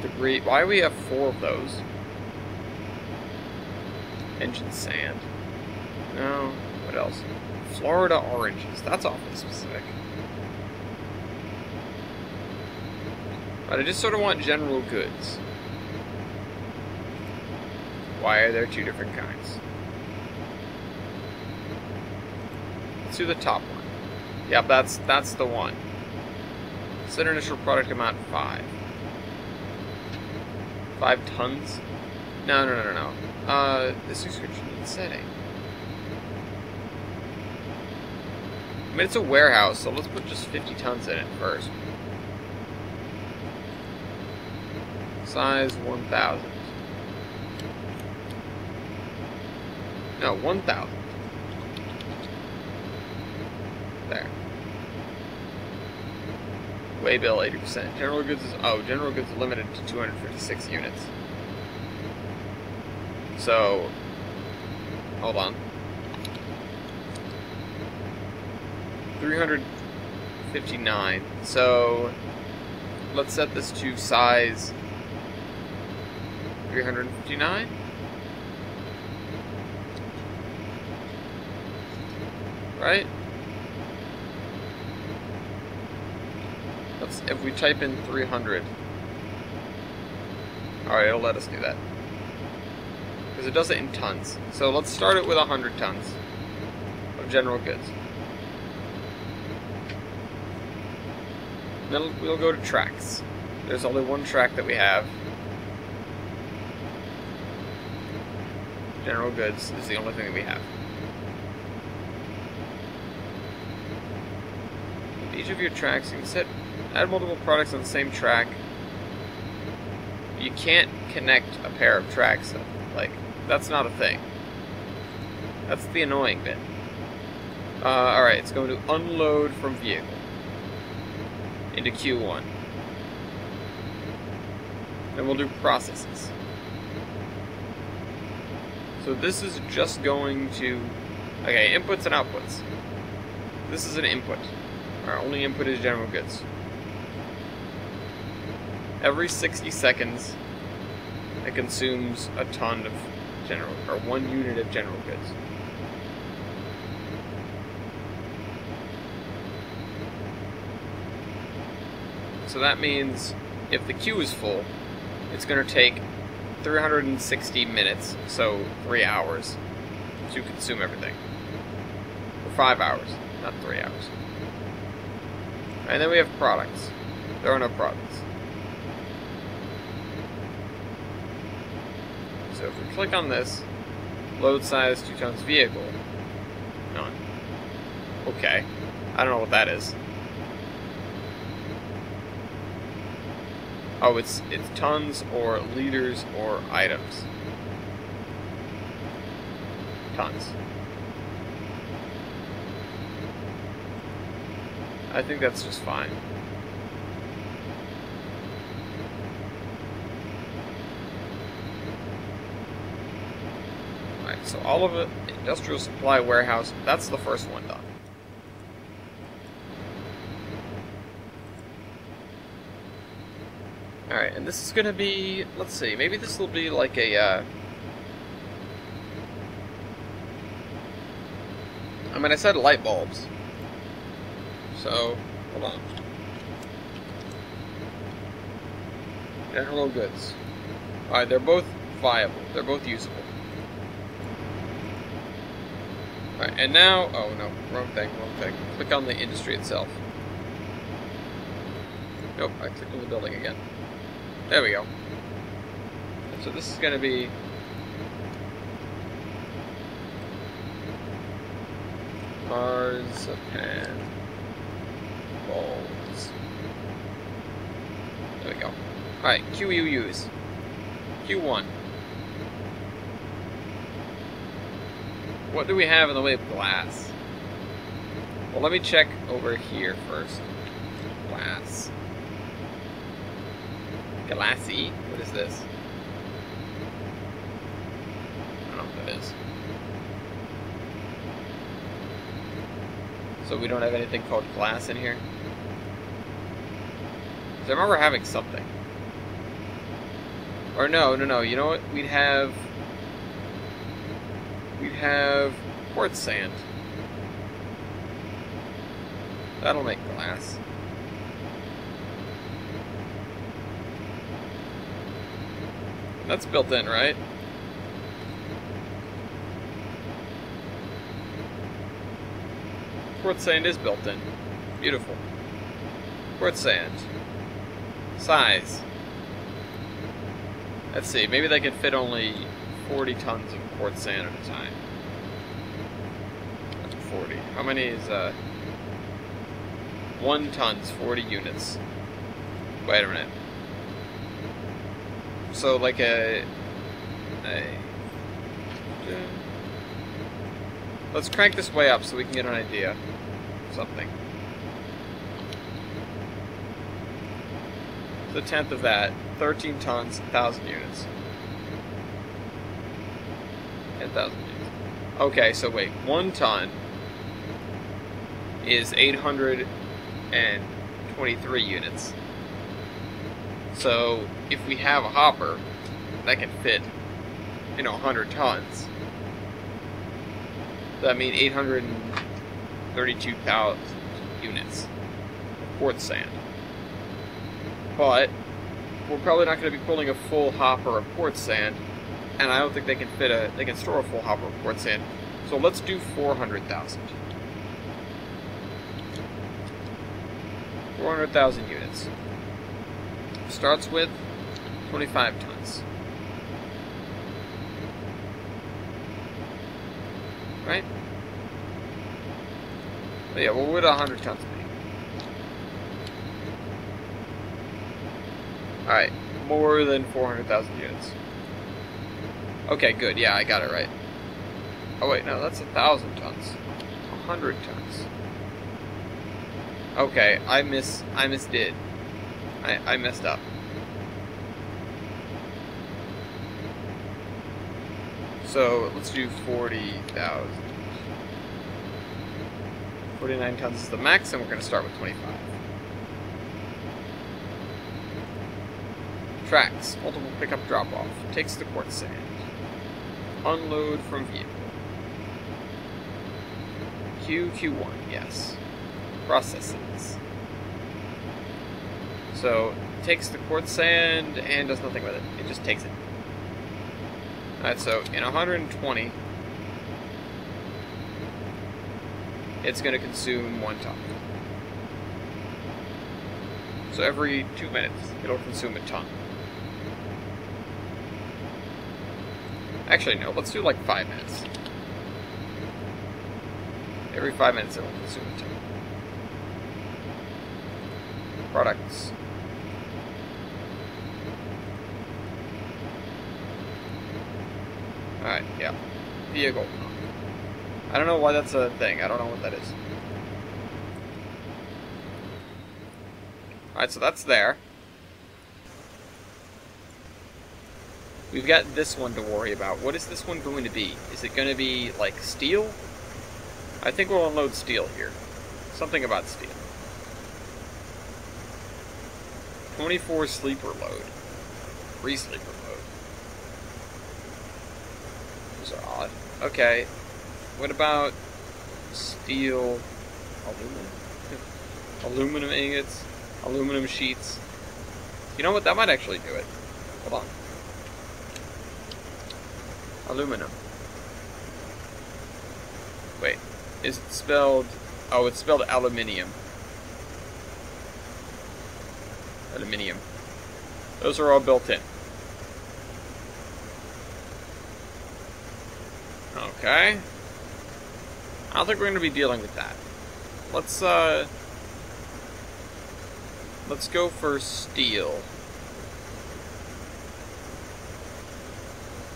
Debris. Why do we have 4 of those? Engine sand. No. What else? Florida oranges. That's awfully specific. But I just sort of want general goods. Why are there 2 different kinds? Let's do the top one. Yep, that's the one. Set initial product amount 5. 5 tons? No. This description needs setting. I mean, it's a warehouse, so let's put just 50 tons in it first. Size 1,000. No, 1,000. There. Way bill 80%. General goods is general goods is limited to 256 units. So, hold on. 359. So, let's set this to size 359. Right? If we type in 300. Alright, it'll let us do that. Because it does it in tons. So let's start it with 100 tons of general goods. Then we'll go to tracks. There's only one track that we have. General goods is the only thing that we have. With each of your tracks, you can add multiple products on the same track. You can't connect a pair of tracks, though. Like, that's not a thing. That's the annoying bit. Alright, it's going to unload from vehicle into Q1. Then we'll do processes. So this is just going to... Okay, inputs and outputs. This is an input. Our only input is general goods. Every 60 seconds, it consumes a ton of or 1 unit of general goods. So that means if the queue is full, it's going to take 360 minutes, so 3 hours, to consume everything. Or 5 hours, not 3 hours. And then we have products. There are no products. So if we click on this, load size 2 tons vehicle, none. Okay, I don't know what that is. Oh, it's tons or liters or items. Tons. I think that's just fine. Alright, so all of it, industrial supply warehouse, that's the first one done. Alright, and this is gonna be, let's see, maybe this will be like a, I mean, I said light bulbs. So, hold on. General goods. Alright, they're both viable. They're both usable. Alright, and now, oh no, wrong thing. Click on the industry itself. Nope, I clicked on the building again. There we go. So this is going to be... marzipan balls. There we go. Alright, QUUs. Q1. What do we have in the way of glass? Well, let me check over here first. Glass. Glassy? What is this? I don't know what that is. So we don't have anything called glass in here? 'Cause I remember having something. Or no, you know what? We'd have quartz sand. That'll make glass. That's built in, right? Quartz sand is built in. Beautiful. Quartz sand. Size. Let's see, maybe they can fit only 40 tons of quartz sand at a time. That's 40. How many is, 1 ton's 40 units. Wait a minute. So, like let's crank this way up so we can get an idea of something. The 10th of that, 13 tons, 1,000 units. 10,000 units. Okay, so wait, 1 ton is 823 units. So, if we have a hopper that can fit, 100 tons, that means 832,000 units of quartz sand. But we're probably not going to be pulling a full hopper of quartz sand, and I don't think they can store a full hopper of quartz sand. So let's do 400,000. 400,000 units. Starts with 25 tons. Right? But yeah, what would 100 tons be? Alright, more than 400,000 units. Okay, good, yeah, I got it right. Oh wait, no, that's 1,000 tons. 100 tons. Okay, I misdid. I messed up. So, let's do 40,000. 49 tons is the max, and we're going to start with 25. Tracks. Multiple pickup drop-off. Takes the quartz sand. Unload from vehicle. Q1, yes. Processes. So, takes the quartz sand and does nothing with it. It just takes it. Alright, so in 120, it's going to consume 1 ton. So every 2 minutes, it'll consume a ton. Actually, no, let's do like 5 minutes. Every 5 minutes, it'll consume a ton. Products. Alright, yeah. Vehicle. I don't know why that's a thing. I don't know what that is. Alright, so that's there. We've got this one to worry about. What is this one going to be? Is it going to be, like, steel? I think we'll unload steel here. Something about steel. 24 sleeper load. 3 sleeper load. Those are odd. Okay. What about steel, aluminum? Aluminum ingots, aluminum sheets. You know what? That might actually do it. Hold on. Aluminum. Wait. Is it spelled... Oh, it's spelled aluminium. aluminium. Those are all built in. Okay. I don't think we're going to be dealing with that. Let's go for steel.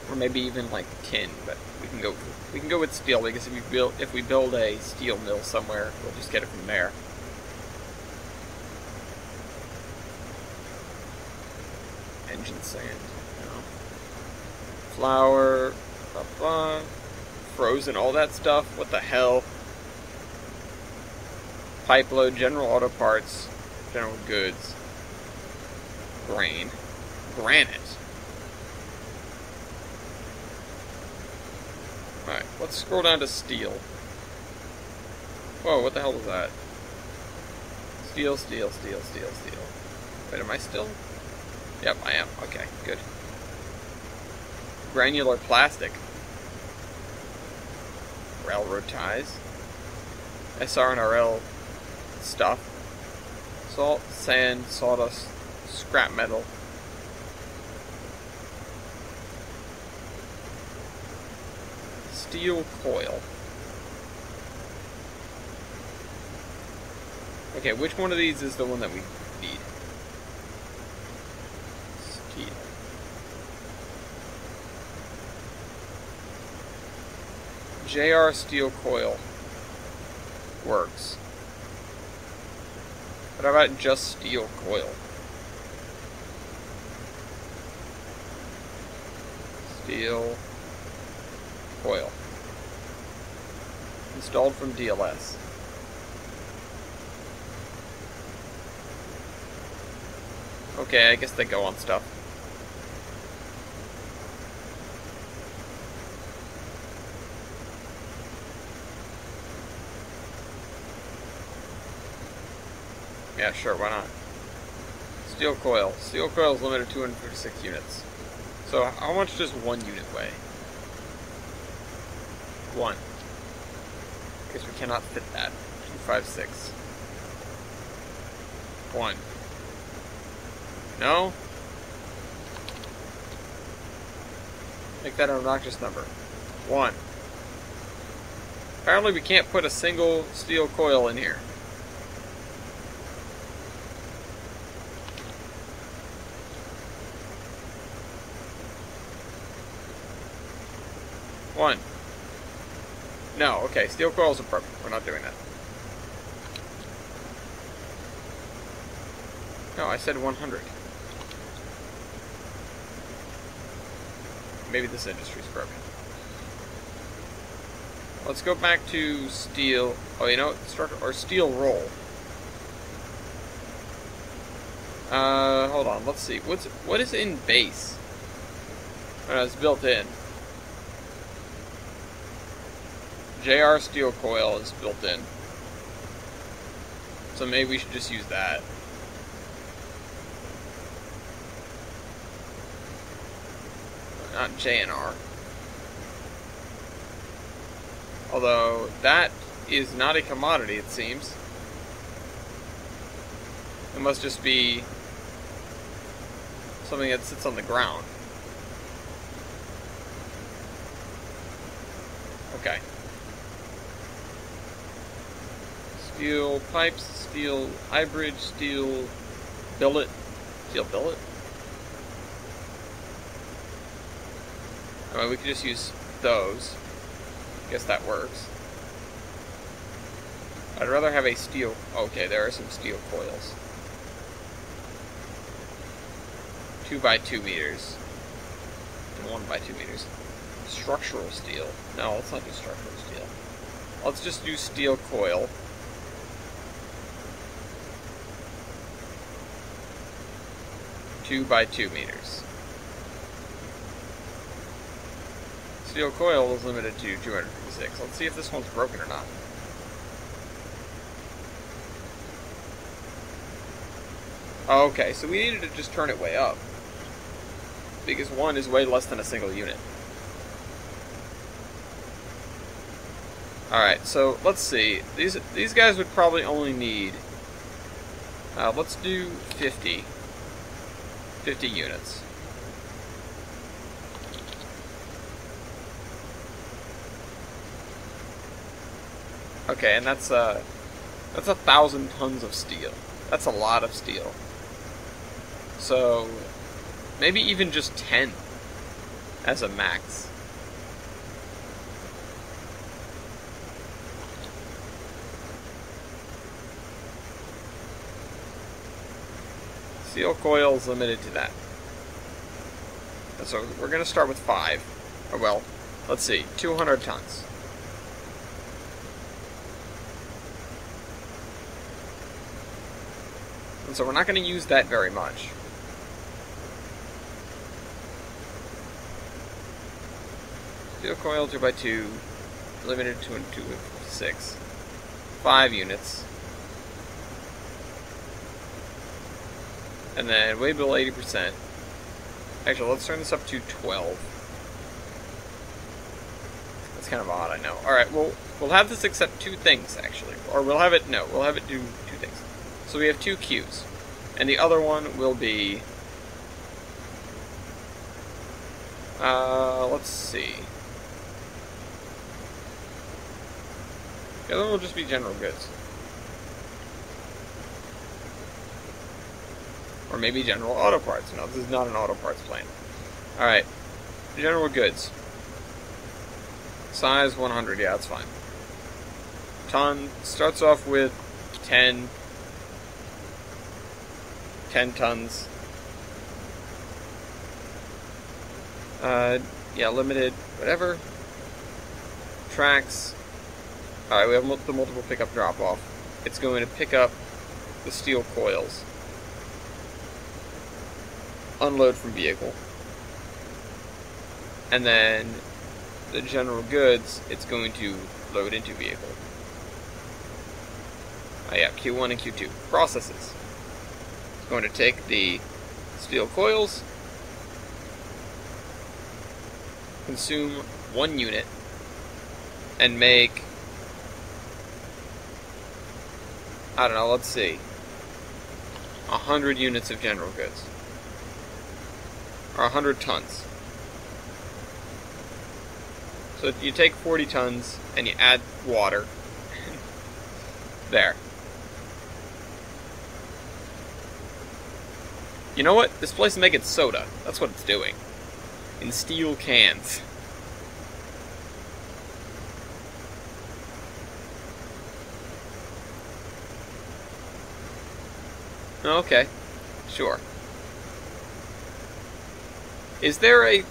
Or maybe even like tin, but we can go with steel because if we build a steel mill somewhere, we'll just get it from there. Engine sand, no. Flour, frozen, all that stuff. What the hell? Pipe load, general auto parts, general goods, grain, granite. Alright, let's scroll down to steel. Whoa, what the hell was that? Steel, steel, steel, steel, steel. Wait, am I still? Yep, I am. Okay, good. Granular plastic. Railroad ties. SR&RL stuff. Salt, sand, sawdust, scrap metal. Steel coil. Okay, which one of these is the one that we need? Steel. JR steel coil works. But how about just steel coil? Steel coil. Installed from DLS. Okay, I guess they go on stuff. Yeah, sure, why not? Steel coil. Steel coil is limited to 256 units. So, how much does one unit weigh? One. Because we cannot fit that. 256. One. No? Make that an obnoxious number. One. Apparently we can't put a single steel coil in here. One. No, okay, steel coils are perfect. We're not doing that. No, I said 100. Maybe this industry's broken. Let's go back to steel. Oh, you know, or steel roll. Hold on. Let's see. What is in base? Oh, no, it's built in. JR steel coil is built in. So maybe we should just use that. Not JNR. Although, that is not a commodity, it seems. It must just be something that sits on the ground. Okay. Steel pipes, steel hybrid, steel billet. Steel billet? I mean, we could just use those. Guess that works. I'd rather have a steel... Okay, there are some steel coils. 2 by 2 meters. And 1 by 2 meters. Structural steel. No, let's not do structural steel. Let's just do steel coil. 2 by 2 meters. Steel coil is limited to 256. Let's see if this one's broken or not. Okay, so we needed to just turn it way up. Because 1 is way less than a single unit. Alright, so let's see. These guys would probably only need... let's do 50. 50 units. Okay, and that's 1,000 tons of steel. That's a lot of steel. So maybe even just 10 as a max. Steel coils limited to that. And so we're going to start with 5. Or well, let's see, 200 tons. And so we're not going to use that very much. Steel coil 2x2, limited to 6. 5 units. And then way below 80%. Actually, let's turn this up to 12. That's kind of odd, I know. Alright, we'll have this accept 2 things, actually. Or we'll have it do 2 things. So we have 2 queues. And the other one will be... let's see. The other one will just be general goods. Or maybe general auto parts. No, this is not an auto parts plane. Alright. General goods. Size 100. Yeah, that's fine. Ton. Starts off with 10 tons. Yeah, limited. Whatever. Tracks. Alright, we have the multiple pickup drop-off. It's going to pick up the steel coils. Unload from vehicle. And then the general goods, it's going to load into vehicle. Oh yeah, Q1 and Q2. Processes. It's going to take the steel coils, consume 1 unit, and make, I don't know, let's see, 100 units of general goods. Or 100 tons. So you take 40 tons and you add water. There. You know what? This place is making soda. That's what it's doing. In steel cans. Okay. Sure. Is there a...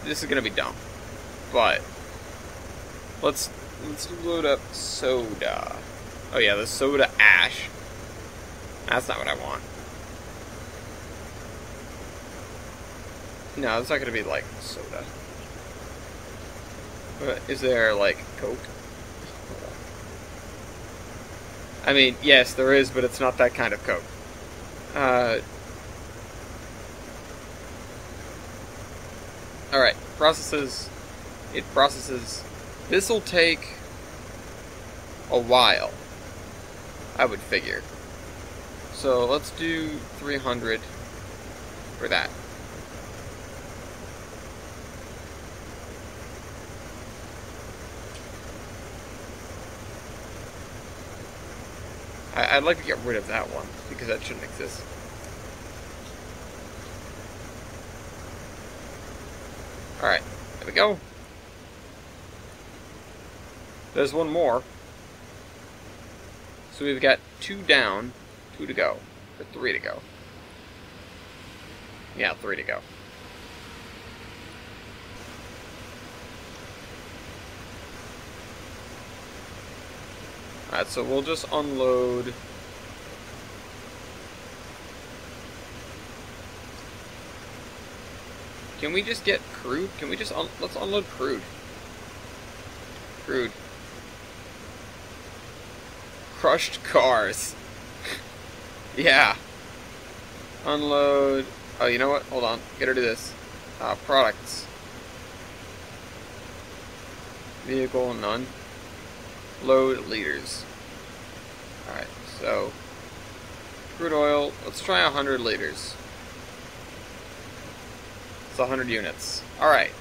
This is gonna be dumb. But... Let's load up soda. Oh yeah, the soda ash. That's not what I want. No, it's not gonna be like soda. But is there like Coke? I mean, yes, there is, but it's not that kind of Coke. Alright, processes. It processes. This'll take a while, I would figure. So let's do 300 for that. I'd like to get rid of that one, because that shouldn't exist. Alright, there we go. There's one more. So we've got 2 down, 2 to go. Or 3 to go. Yeah, 3 to go. Alright, so we'll just unload. Can we just get crude? Can we just let's unload crude. Crude. Crushed cars. Yeah. Unload. Oh, you know what? Hold on. Get rid of this. Products. Vehicle, none. Load liters. Alright, so crude oil, let's try 100 liters. That's 100 units. Alright.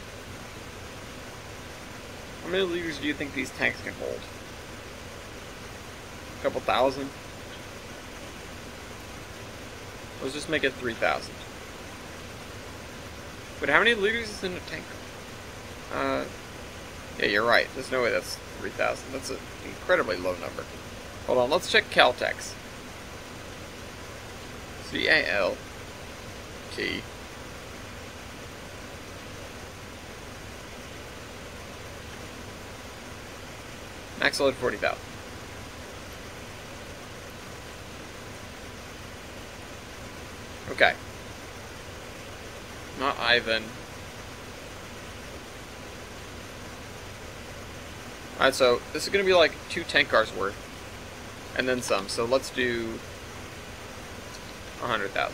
How many liters do you think these tanks can hold? A couple thousand? Let's just make it 3,000. But how many liters is in a tank? Yeah, you're right. There's no way that's 3,000. That's an incredibly low number. Hold on, let's check Caltex. C-A-L-T. Max load 40,000. Okay. Not Ivan. Alright, so this is going to be like 2 tank cars worth. And then some. So let's do 100,000.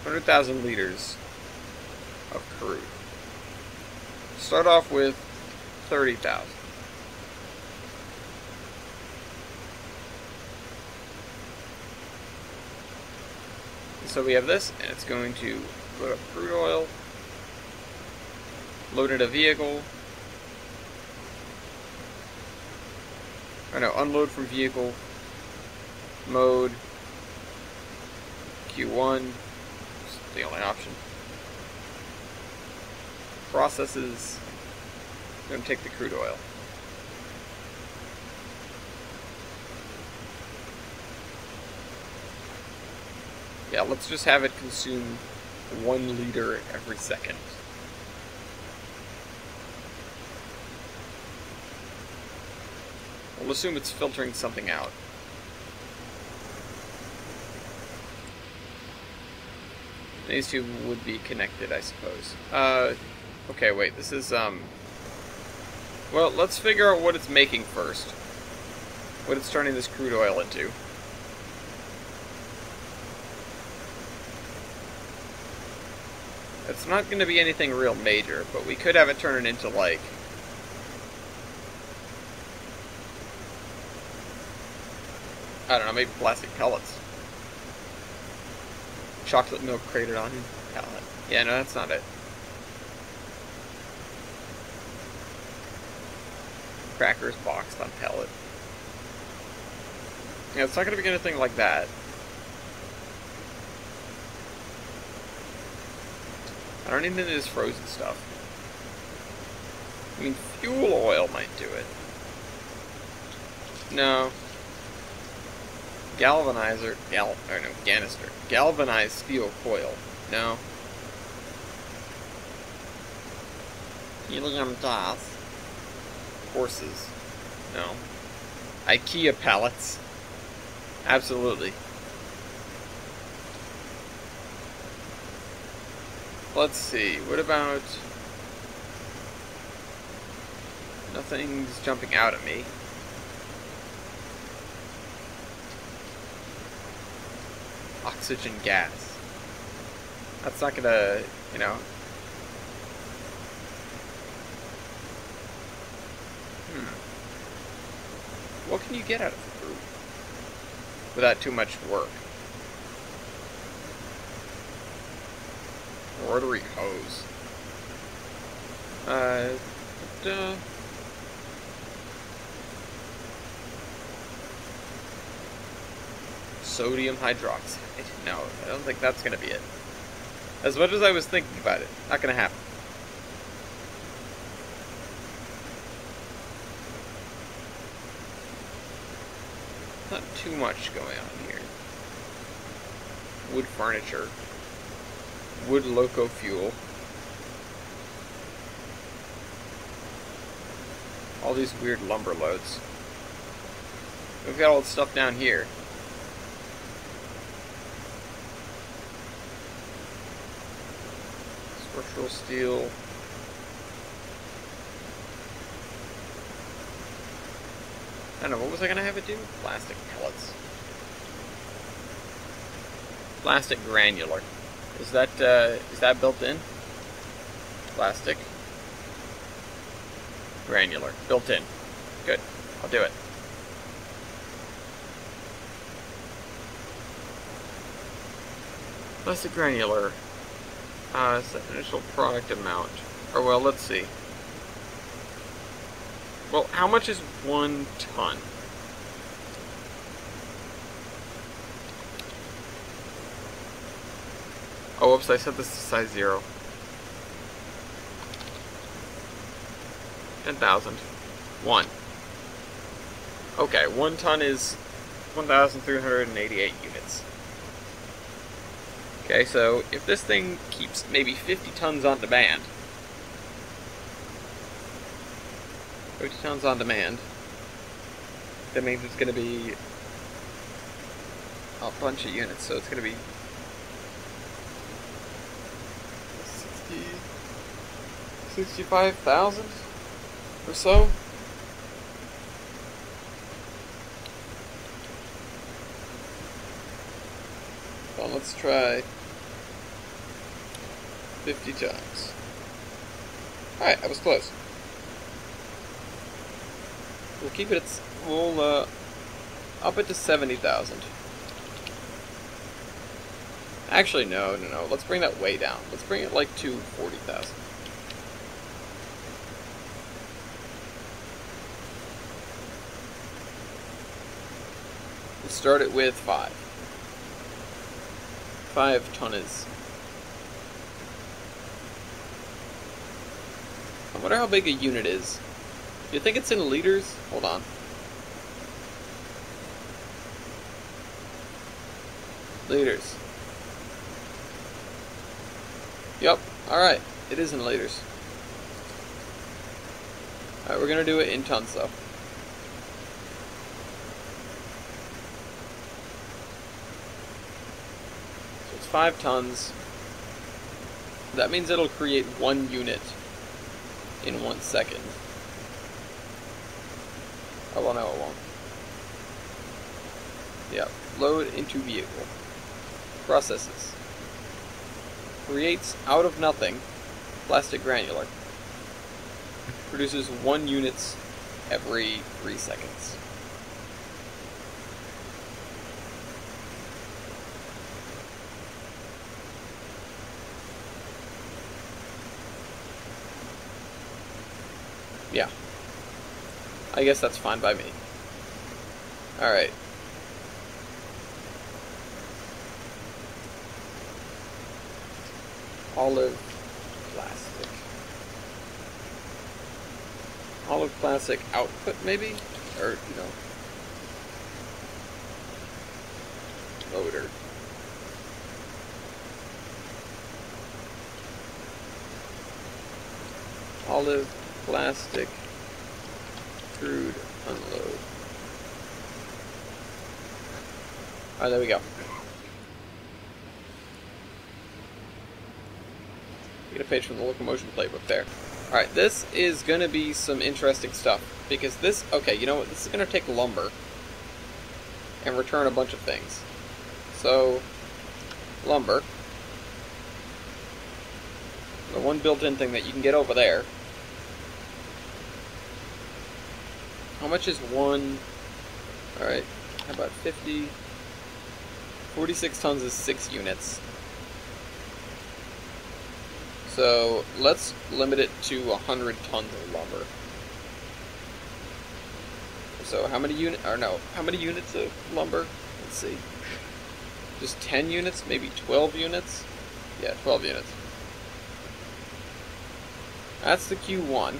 100,000 liters of crude. Start off with 30,000. So we have this, and it's going to load up crude oil, loaded a vehicle, or no, unload from vehicle, mode, Q1, it's the only option, processes, going to take the crude oil. Yeah, let's just have it consume 1 liter every second. We'll assume it's filtering something out. These two would be connected, I suppose. Okay, wait, this is, well, let's figure out what it's making first. What it's turning this crude oil into. It's not going to be anything real major, but we could have it turn it into, like, I don't know, maybe plastic pellets. Chocolate milk crated on pellet. Yeah, no, that's not it. Crackers boxed on pellet. Yeah, it's not going to be anything like that. I don't even think it is frozen stuff. I mean, fuel oil might do it. No. Galvanizer, canister. Galvanized steel coil. No. Helium gas. Horses. No. IKEA pallets. Absolutely. Let's see, what about... Nothing's jumping out at me. Oxygen gas. That's not gonna, you know... What can you get out of food without too much work? Rotary hose. Sodium hydroxide. No, I don't think that's gonna be it. As much as I was thinking about it, not gonna happen. Not too much going on here. Wood furniture. Wood loco fuel. All these weird lumber loads. We've got all the stuff down here. Structural steel. I don't know, what was I gonna have it do? Plastic pellets. Plastic granular. Is that built in? Plastic. Granular. Built in. Good. I'll do it. Plastic granular. Set initial product amount. Or, well, let's see. Well, how much is 1 ton? Oh, whoops, I set this to size 0. 10,000. 1. Okay, 1 ton is 1,388 units. Okay, so if this thing keeps maybe 50 tons on demand, 50 tons on demand, that means it's going to be a bunch of units, so it's going to be 65,000 or so. Well, let's try 50 tons. Alright, I was close. We'll keep it at, we'll up it to 70,000. Actually, no. Let's bring that way down. Let's bring it like to 40,000. We'll start it with 5. 5 tonnes. I wonder how big a unit is. Do you think it's in liters? Hold on. Liters. Yep, alright. It is in liters. Alright, we're gonna do it in tons though. So it's 5 tons. That means it'll create 1 unit in 1 second. Oh, well, no, it won't. Yep. Load into vehicle. Processes. Creates out of nothing plastic granular. Produces 1 units every 3 seconds. Yeah. I guess that's fine by me. Alright. Olive plastic. Olive plastic output, maybe? Or, you know. Loader. Olive plastic crude unload. Alright, there we go. Get a page from the locomotion playbook there. Alright, this is going to be some interesting stuff. Because this, okay, you know what? This is going to take lumber and return a bunch of things. So, lumber. The one built-in thing that you can get over there. How much is 1? Alright, how about 50? 46 tons is 6 units. So, let's limit it to 100 tons of lumber. So, how many how many units of lumber? Let's see. Just 10 units? Maybe 12 units? Yeah, 12 units. That's the Q1.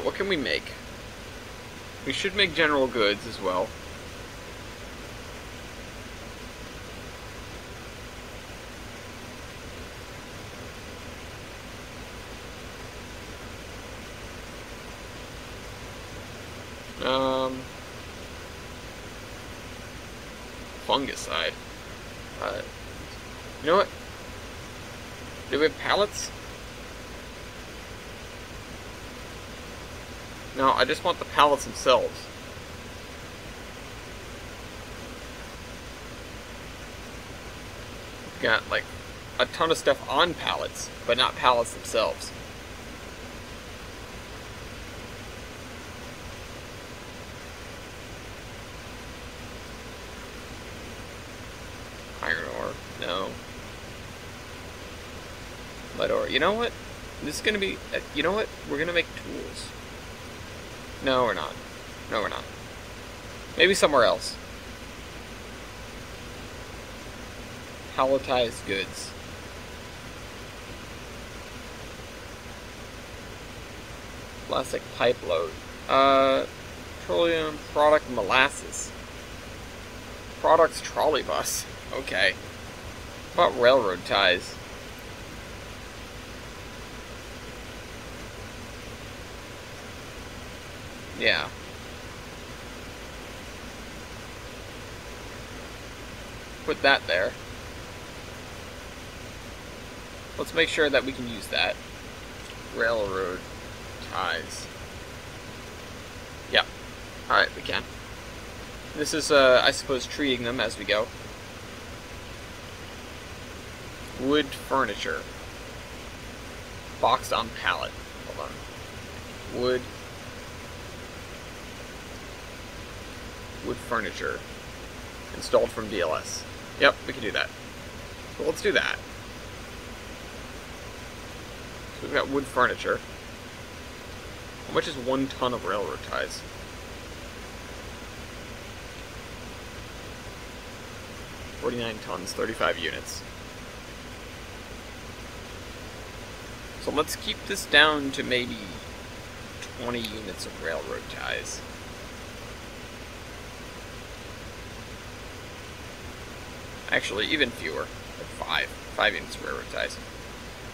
What can we make? We should make general goods as well. Fungicide. You know what? Do we have pallets? No, I just want the pallets themselves. got like a ton of stuff on pallets, but not pallets themselves. Iron ore, no. Lead ore. You know what? This is gonna be. You know what? We're gonna make tools. No, we're not. No, we're not. Maybe somewhere else. Palletized goods. Plastic pipe load. Petroleum product molasses. Products trolley bus. Okay. How about railroad ties? Yeah. Put that there. Let's make sure that we can use that. Railroad ties. Yeah. Alright, we can. This is, I suppose, treating them as we go. Wood furniture. Boxed on pallet. Hold on. Wood furniture. Installed from DLS. Yep, we can do that. So let's do that. So we've got wood furniture. How much is 1 ton of railroad ties? 49 tons, 35 units. So let's keep this down to maybe 20 units of railroad ties. Actually, even fewer. Like 5 units of railroad ties.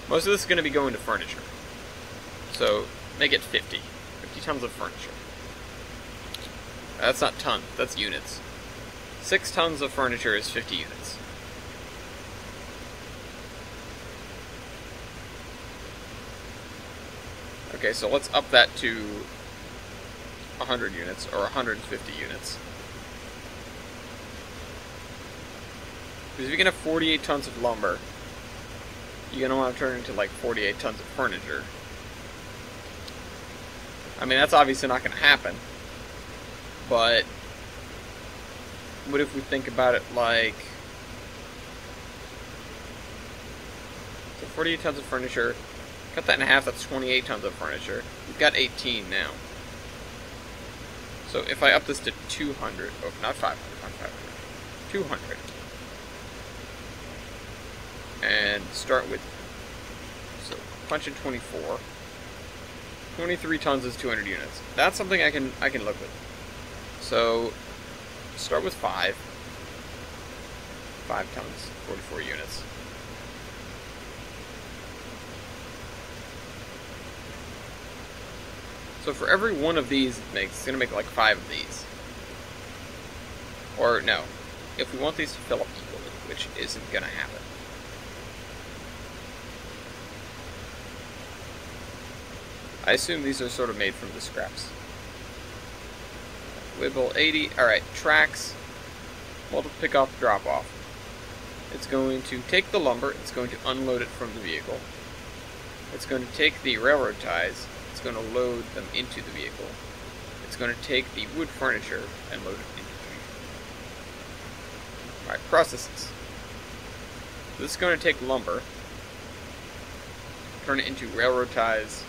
Most of this is going to be going to furniture. So, make it 50. 50 tons of furniture. That's not tons, that's units. 6 tons of furniture is 50 units. Okay, so let's up that to 100 units, or 150 units. Because if you can have 48 tons of lumber, you're going to want to turn it into like 48 tons of furniture. I mean, that's obviously not going to happen. But what if we think about it like... So 48 tons of furniture. Cut that in half, that's 28 tons of furniture. We've got 18 now. So if I up this to 200... Oh, not 500, not 500. 200. And start with... So, punch in 24. 23 tons is 200 units. That's something I can live with. So, start with 5. 5 tons, 44 units. So for every one of these it's going to make like 5 of these. Or, no. If we want these to fill up equally, which isn't going to happen. I assume these are sort of made from the scraps. Wibble 80. Alright, tracks. Multiple pick off, drop off. It's going to take the lumber, it's going to unload it from the vehicle. It's going to take the railroad ties, it's going to load them into the vehicle. It's going to take the wood furniture and load it into the vehicle. Alright, processes. This is going to take lumber, turn it into railroad ties,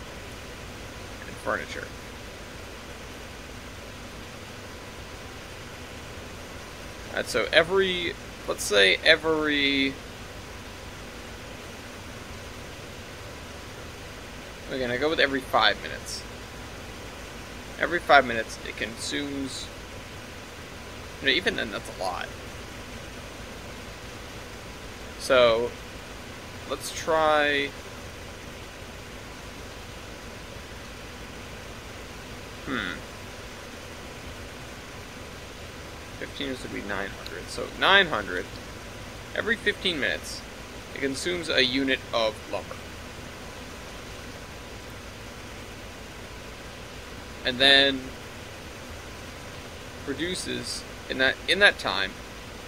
furniture. Alright, so every, let's say every, we're gonna go with every 5 minutes. Every 5 minutes it consumes, you know, even then that's a lot. So, let's try, 15 would be 900. So 900, every 15 minutes, it consumes a unit of lumber. And then produces, in that time,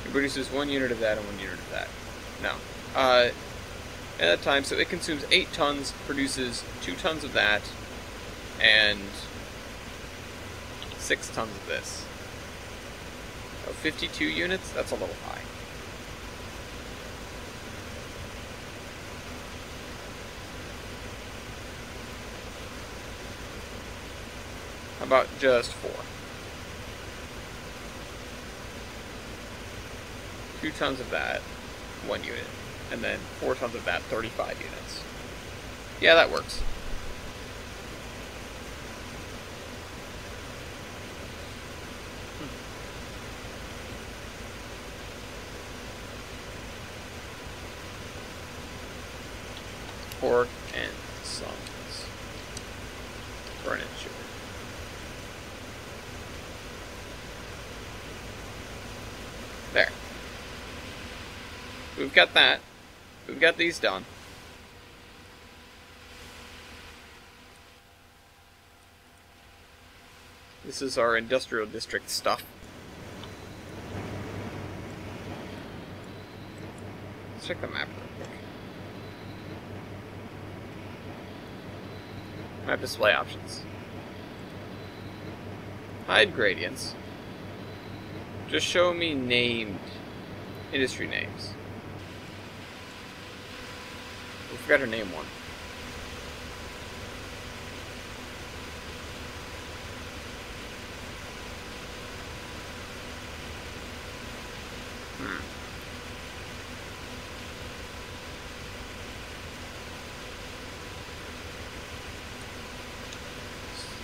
it produces 1 unit of that and 1 unit of that. No. at that time. So it consumes 8 tons, produces 2 tons of that, and 6 tons of this. So 52 units? That's a little high. How about just 4? 2 tons of that, 1 unit. And then 4 tons of that, 35 units. Yeah, that works. Pork and sons. Burn it, sugar. There. We've got that. We've got these done. This is our industrial district stuff. Let's check the map real quick. Map display options. Hide gradients. Just show me named industry names. We forgot to name one.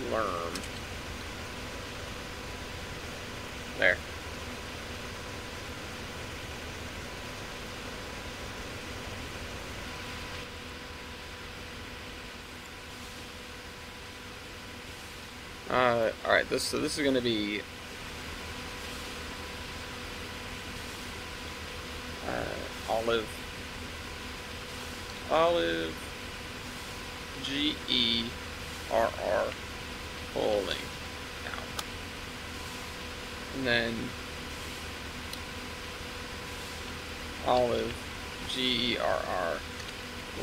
Slurm. There. Alright, this is gonna be Olive GERR holding out. And then Olive GERR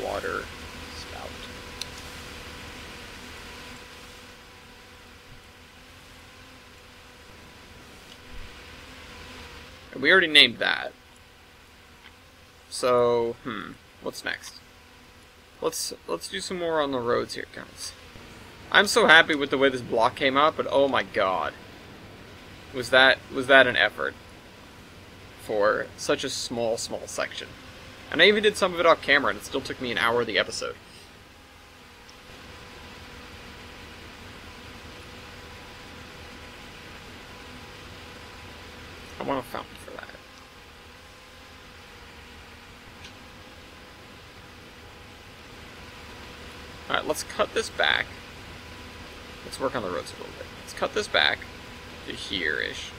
water spout. And we already named that. So, what's next? Let's do some more on the roads here, guys. I'm so happy with the way this block came out, but oh my god. Was that an effort for such a small section? And I even did some of it off camera, and it still took me an hour of the episode. I want a fountain for that. Alright, let's cut this back. Let's work on the roads a little bit. Let's cut this back to here-ish.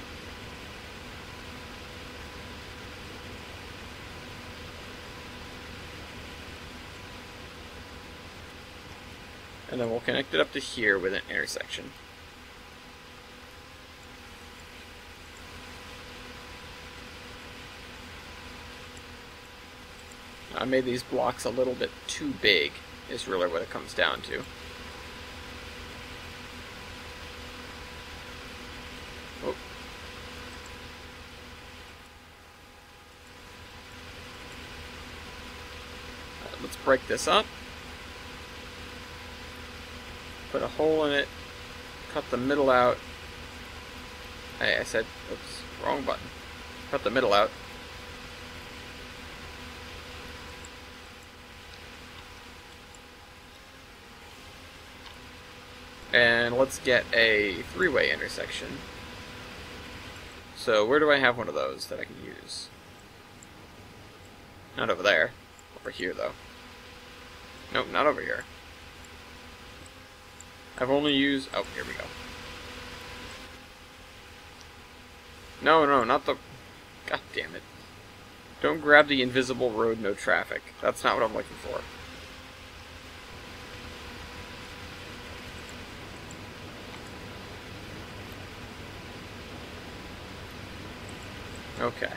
And then we'll connect it up to here with an intersection. I made these blocks a little bit too big, is really what it comes down to. Oh. Let's break this up. Put a hole in it. Cut the middle out. Hey, I said, oops, wrong button. Cut the middle out. And let's get a three-way intersection. So where do I have one of those that I can use? Not over there. Over here, though. Nope, not over here. I've only used... oh, here we go. No, not the... god damn it. Don't grab the invisible road, no traffic. That's not what I'm looking for. Okay.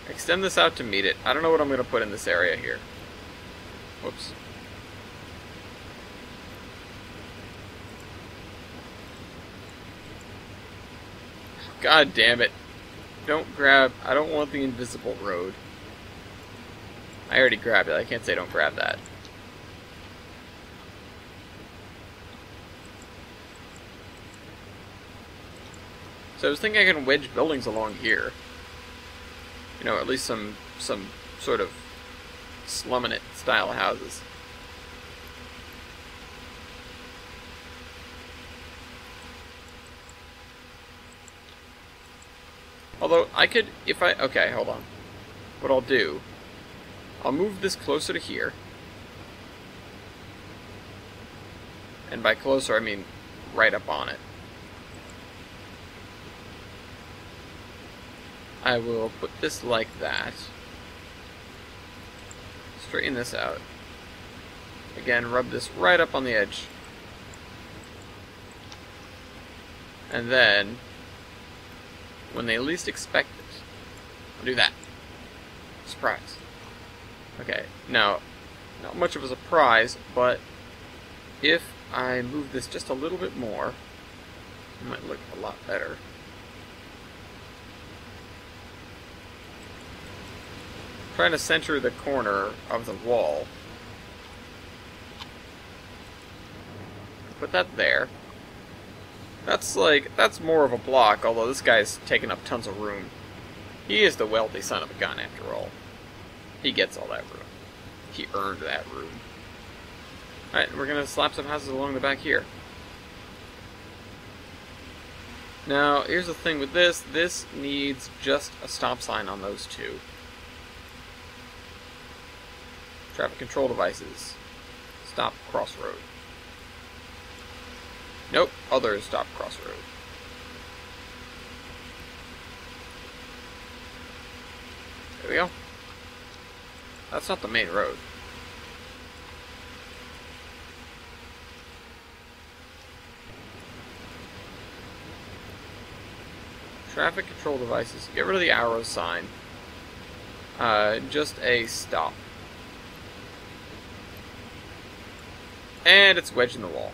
Extend this out to meet it. I don't know what I'm going to put in this area here. Whoops. God damn it. Don't grab... I don't want the invisible road. I already grabbed it. I can't say don't grab that. So I was thinking I can wedge buildings along here. You know, at least some sort of slum-in-it style houses. Although, I could, if I... Okay, hold on. What I'll do... I'll move this closer to here. And by closer, I mean right up on it. I will put this like that. Straighten this out. Again, rub this right up on the edge. And then, when they least expect it, I'll do that. Surprise. Okay, now, not much of a surprise, but if I move this just a little bit more, it might look a lot better. Trying to center the corner of the wall. Put that there. That's more of a block, although this guy's taking up tons of room. He is the wealthy son of a gun, after all. He gets all that room. He earned that room. Alright, we're gonna slap some houses along the back here. Now, here's the thing with this. This needs just a stop sign on those two. Traffic control devices. Stop crossroad. Nope, other stop crossroad. There we go. That's not the main road. Traffic control devices. Get rid of the arrow sign. Just a stop. And it's wedged in the wall.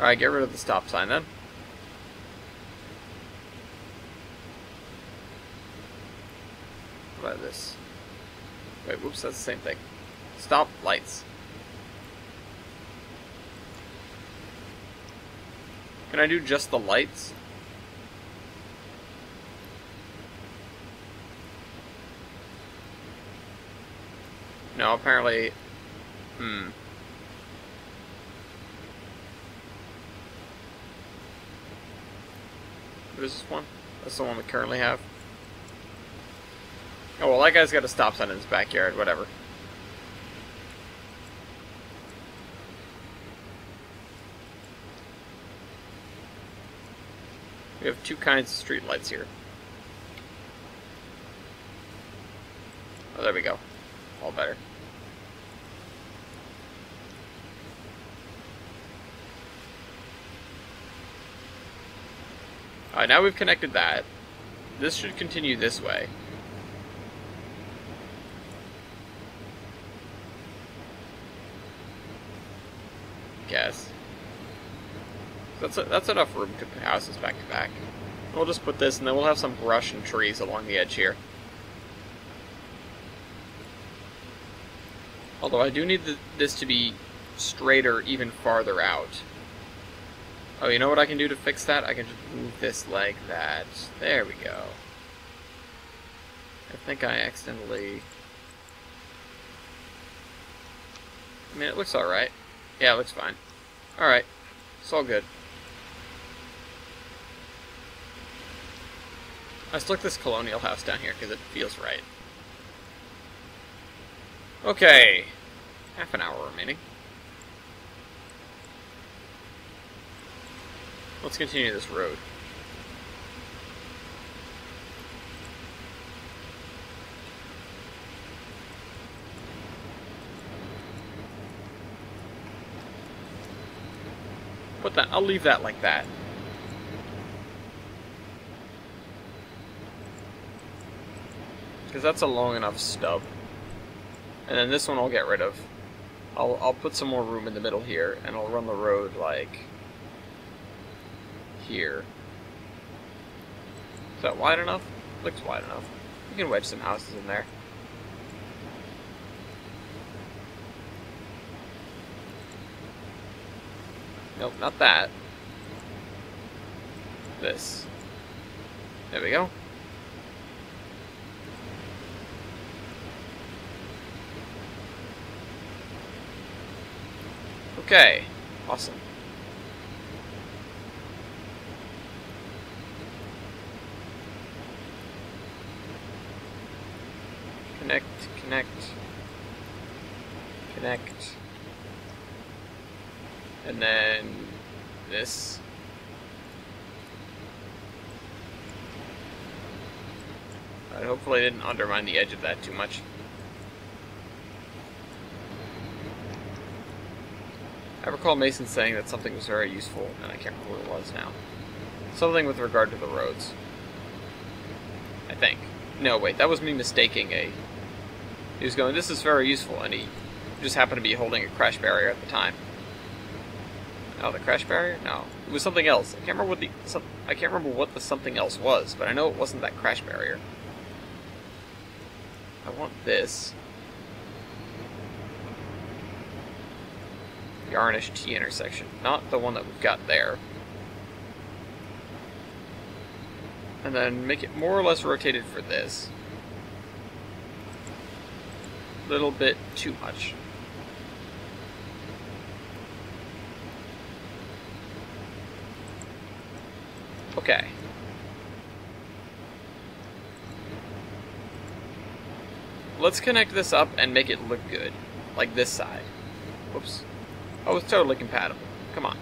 Alright, get rid of the stop sign then. What about this? Wait, whoops, that's the same thing. Stop lights. Can I do just the lights? No, apparently... What is this one? That's the one we currently have. Oh, well, that guy's got a stop sign in his backyard, whatever. We have two kinds of street lights here. Oh, there we go. All better. Alright, now we've connected that. This should continue this way. Guess. That's enough room to put houses back to back. We'll just put this, and then we'll have some brush and trees along the edge here. Although I do need this to be straighter even farther out. Oh, you know what I can do to fix that? I can just move this like that. There we go. I think I accidentally... I mean, it looks alright. Yeah, it looks fine. Alright. It's all good. I stuck this colonial house down here because it feels right. Okay. Half an hour remaining. Let's continue this road. Put that. I'll leave that like that. because that's a long enough stub. And then this one I'll get rid of. I'll put some more room in the middle here, and I'll run the road like here. Is that wide enough? Looks wide enough. You can wedge some houses in there. Nope, not that. This. There we go. Okay, awesome. Connect, connect, connect. And then this. Alright, hopefully I didn't undermine the edge of that too much. I recall Mason saying that something was very useful, and I can't remember what it was now. Something with regard to the roads. I think. No, wait, that was me mistaking a... He was going, this is very useful, and he just happened to be holding a crash barrier at the time. Oh, the crash barrier? No. It was something else. I can't remember what the something else was, but I know it wasn't that crash barrier. I want this. Yarnish T intersection, not the one that we've got there. And then make it more or less rotated for this. Little bit too much. Okay. Let's connect this up and make it look good. Like this side. Whoops. Oh, it's totally compatible. Come on.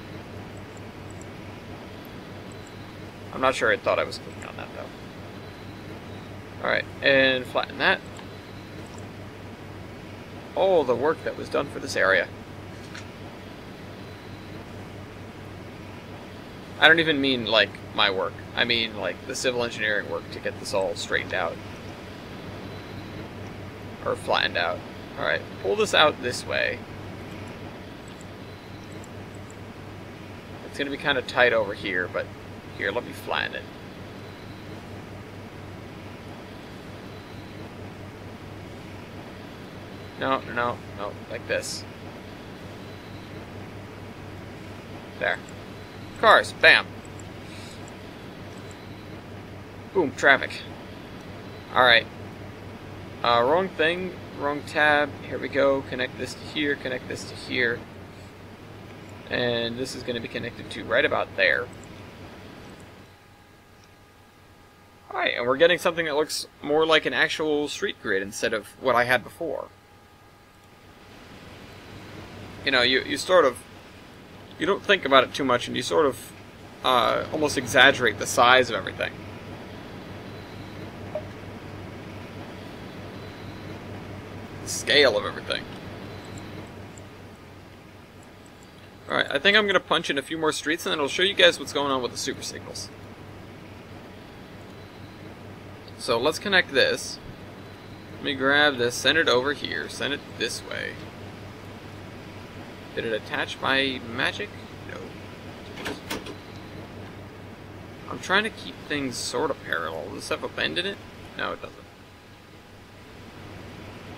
I'm not sure I thought I was clicking on that, though. Alright, and flatten that. All the work that was done for this area. I don't even mean, like, my work. I mean, like, the civil engineering work to get this all straightened out. Or flattened out. Alright, pull this out this way. It's going to be kind of tight over here, but here, let me flatten it. No, no, no, like this. There. Cars, bam. Boom, traffic. Alright. Wrong thing, wrong tab. Here we go. Connect this to here, connect this to here. And this is going to be connected to right about there. Alright, and we're getting something that looks more like an actual street grid instead of what I had before. You know, you sort of... You don't think about it too much, and you sort of almost exaggerate the size of everything. The scale of everything. Alright, I think I'm going to punch in a few more streets, and then I'll show you guys what's going on with the super signals. So let's connect this. Let me grab this, send it over here, send it this way. Did it attach by magic? No. I'm trying to keep things sort of parallel. Does this have a bend in it? No, it doesn't.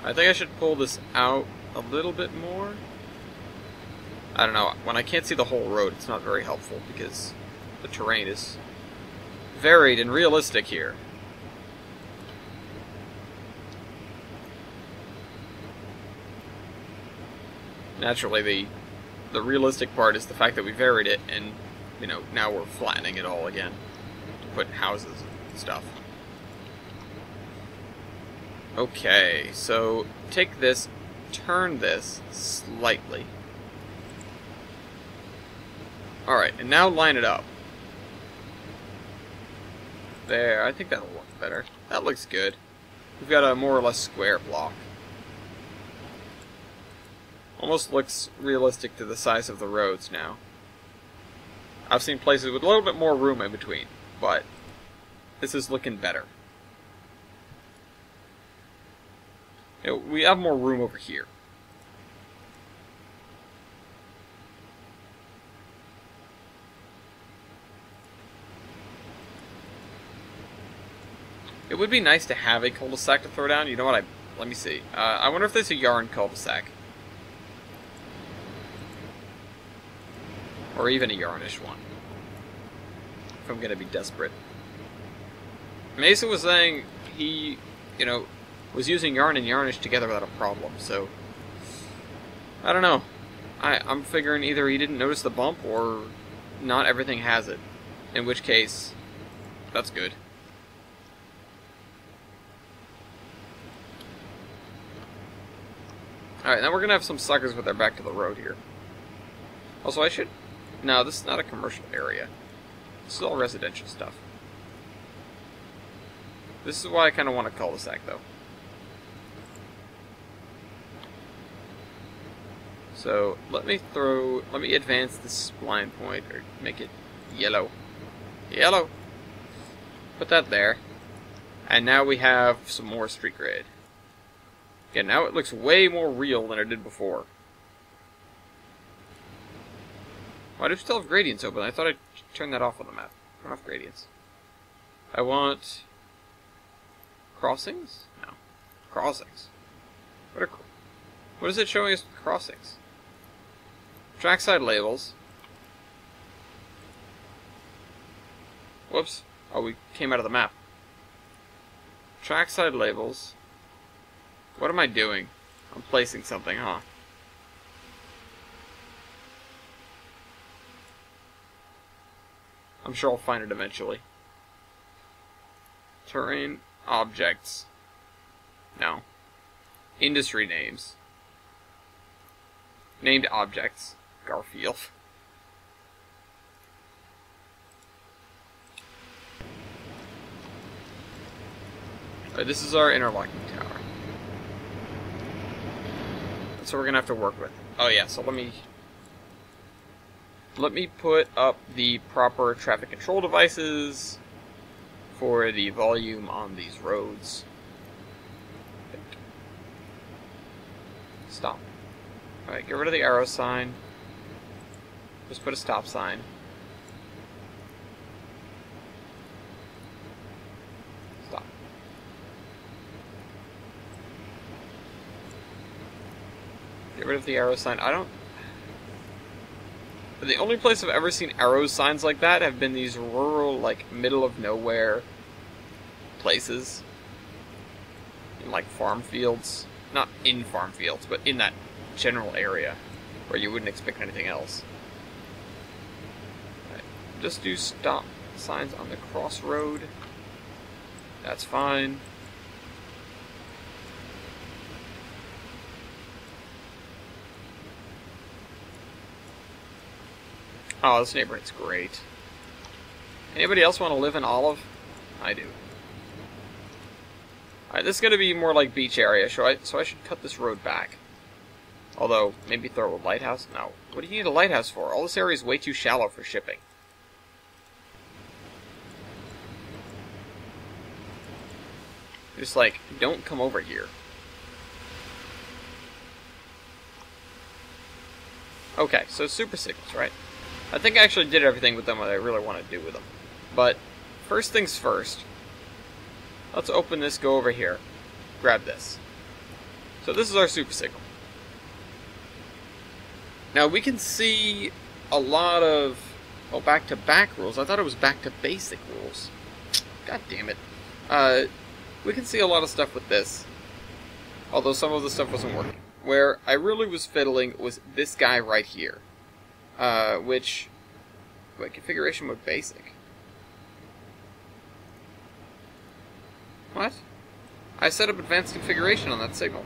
I think I should pull this out a little bit more. I don't know. When I can't see the whole road, it's not very helpful because the terrain is varied and realistic here. Naturally, the realistic part is the fact that we varied it, and, you know, now we're flattening it all again to put houses and stuff. Okay, so take this, turn this slightly. Alright, and now line it up. There, I think that'll look better. That looks good. We've got a more or less square block. Almost looks realistic to the size of the roads now. I've seen places with a little bit more room in between, but this is looking better. So we have more room over here. It would be nice to have a cul-de-sac to throw down. You know what? Let me see. I wonder if there's a yarn cul-de-sac. Or even a yarnish one. If I'm gonna be desperate. Mason was saying he, was using yarn and yarnish together without a problem, so... I don't know. I'm figuring either he didn't notice the bump, or not everything has it. In which case, that's good. Alright, now we're gonna have some suckers with their back to the road here. Also, I should... No, this is not a commercial area. This is all residential stuff. This is why I kind of want a cul-de-sac, though. So, let me advance this spline point, or make it yellow. Yellow! Put that there. And now we have some more street grade. Again, now it looks way more real than it did before. Why do we still have gradients open? I thought I'd turn that off on the map. Turn off gradients. I want... crossings? No. Crossings. What is it showing us with crossings? Trackside labels. Whoops. Oh, we came out of the map. Trackside labels. What am I doing? I'm placing something, huh? I'm sure I'll find it eventually. Terrain objects. No. Industry names. Named objects. Garfield. Alright, this is our interlocking tower. That's what we're gonna have to work with. Oh yeah, so let me put up the proper traffic control devices for the volume on these roads. Stop. Alright, get rid of the arrow sign. Just put a stop sign. Stop. Get rid of the arrow sign. The only place I've ever seen arrow signs like that have been these rural, like, middle of nowhere places. In, like, farm fields. Not in farm fields, but in that general area where you wouldn't expect anything else. Right. Just do stop signs on the crossroad. That's fine. Oh, this neighborhood's great. Anybody else want to live in Olive? I do. Alright, this is going to be more like beach area, so I should cut this road back. Although, maybe throw a lighthouse? No. What do you need a lighthouse for? All this area is way too shallow for shipping. Just like, don't come over here. Okay, so super signals, right? I think I actually did everything with them what I really want to do with them. But, first things first. Let's open this, go over here. Grab this. So this is our super signal. Now we can see a lot of, well, back-to-back rules. I thought it was back-to-basic rules. God damn it. We can see a lot of stuff with this. Although some of the stuff wasn't working. Where I really was fiddling was this guy right here. Wait, configuration mode basic. What? I set up advanced configuration on that signal.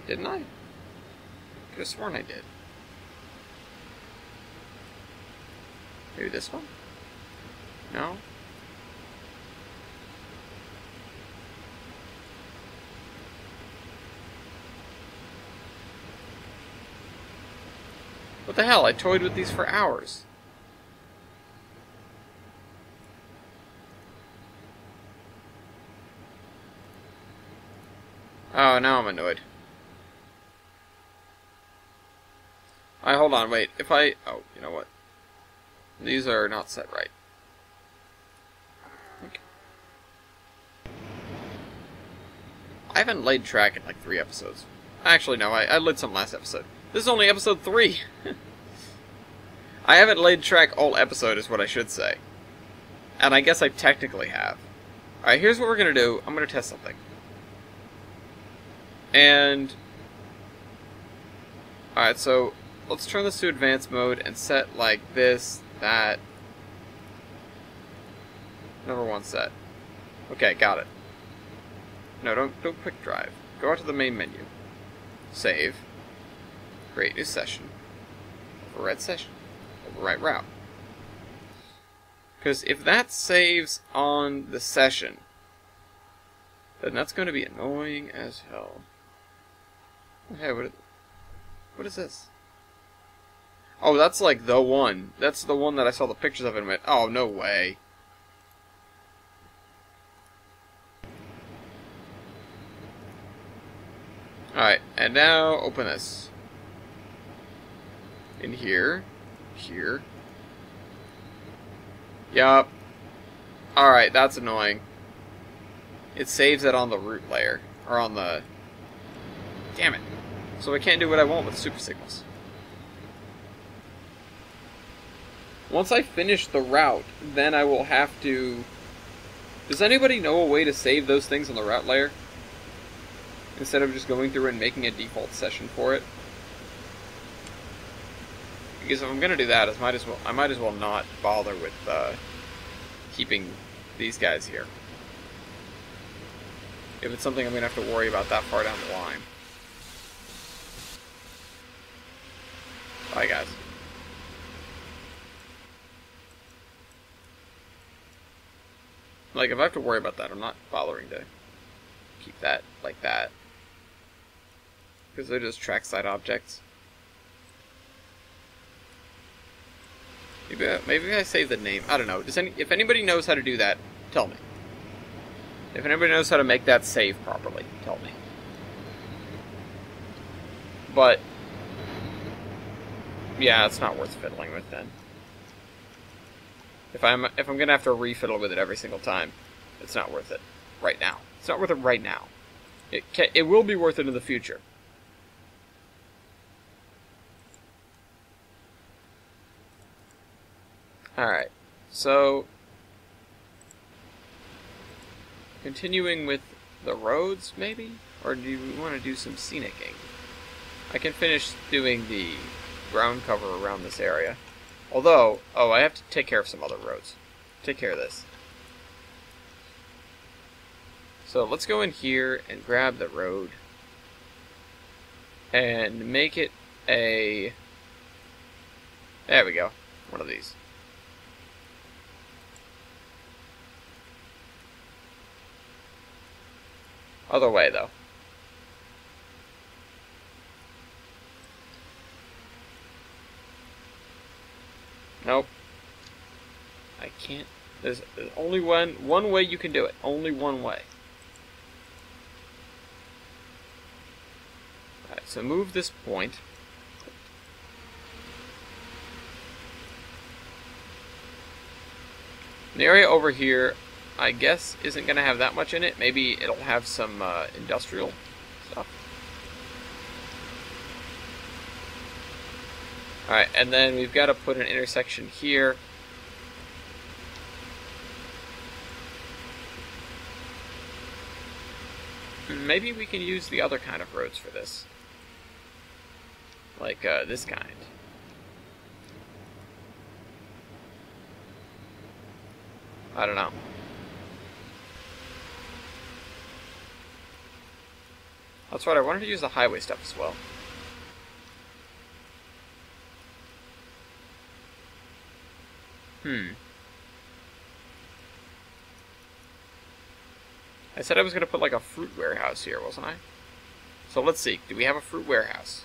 Didn't I? Could have sworn I did. Maybe this one? No? What the hell? I toyed with these for hours. Oh, now I'm annoyed. Alright, hold on, wait. If I... Oh, you know what? These are not set right. Okay. I haven't laid track in like 3 episodes. Actually, no, I laid some last episode. This is only episode 3! I haven't laid track all episode, is what I should say. And I guess I technically have. Alright, here's what we're gonna do. I'm gonna test something. And... Alright, so... Let's turn this to advanced mode and set like this, that. Number 1 set. Okay, got it. No, don't quick drive. Go out to the main menu. Save. Create new session. Override session. Overwrite route. Because if that saves on the session, then that's going to be annoying as hell. Hey, what is this? Oh, that's like the one. That's the one that I saw the pictures of and went, oh, no way. Alright, and now open this. In here. Here. Yup. Alright, that's annoying. It saves it on the root layer. Or on the... Damn it. So I can't do what I want with super signals. Once I finish the route, then I will have to... Does anybody know a way to save those things on the route layer? Instead of just going through and making a default session for it? Because if I'm going to do that, I might as well not bother with keeping these guys here. If it's something I'm going to have to worry about that far down the line. Bye, guys. Like, if I have to worry about that, I'm not bothering to keep that like that. Because they're just trackside objects. Maybe I save the name. I don't know. If anybody knows how to do that, tell me. If anybody knows how to make that save properly, tell me. But, yeah, it's not worth fiddling with then. If I'm gonna have to refiddle with it every single time, it's not worth it right now. It's not worth it right now. It will be worth it in the future. Alright, so continuing with the roads, maybe? Or do we want to do some scenicking? I can finish doing the ground cover around this area. Although, oh, I have to take care of some other roads. Take care of this. So let's go in here and grab the road. And make it a... There we go. One of these. Other way, though. Nope. I can't. There's only one way you can do it. Only one way. Alright, so move this point. The area over here, I guess, isn't going to have that much in it. Maybe it'll have some industrial stuff. Alright, and then we've got to put an intersection here. Maybe we can use the other kind of roads for this. Like this kind. I don't know. That's right, I wanted to use the highway stuff as well. I said I was going to put like a fruit warehouse here, wasn't I? So let's see. Do we have a fruit warehouse?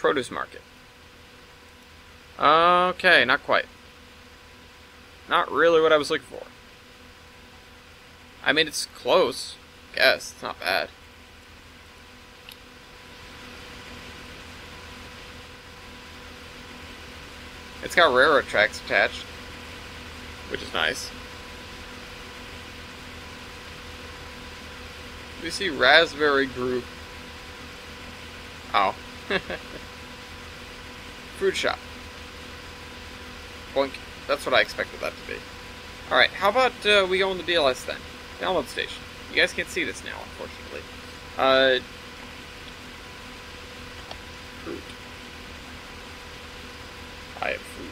produce market. Okay, not quite. Not really what I was looking for. I mean, it's close. I guess. It's not bad. It's got railroad tracks attached, which is nice. We see raspberry group. Oh. Fruit shop. Boink. That's what I expected that to be. Alright, how about we go on the DLS then? Download station. You guys can't see this now, unfortunately. Fruit. I have fruit.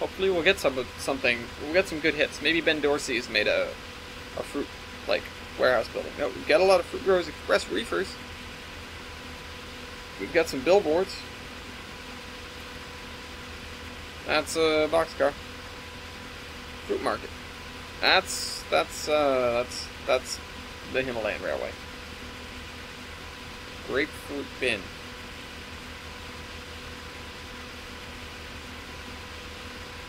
Hopefully we'll get something. We'll get some good hits. Maybe Ben Dorsey's made a fruit, like, warehouse building. No, we've got a lot of Fruit Growers Express reefers. We've got some billboards. That's a boxcar. Fruit market. That's the Himalayan Railway. Grapefruit bin.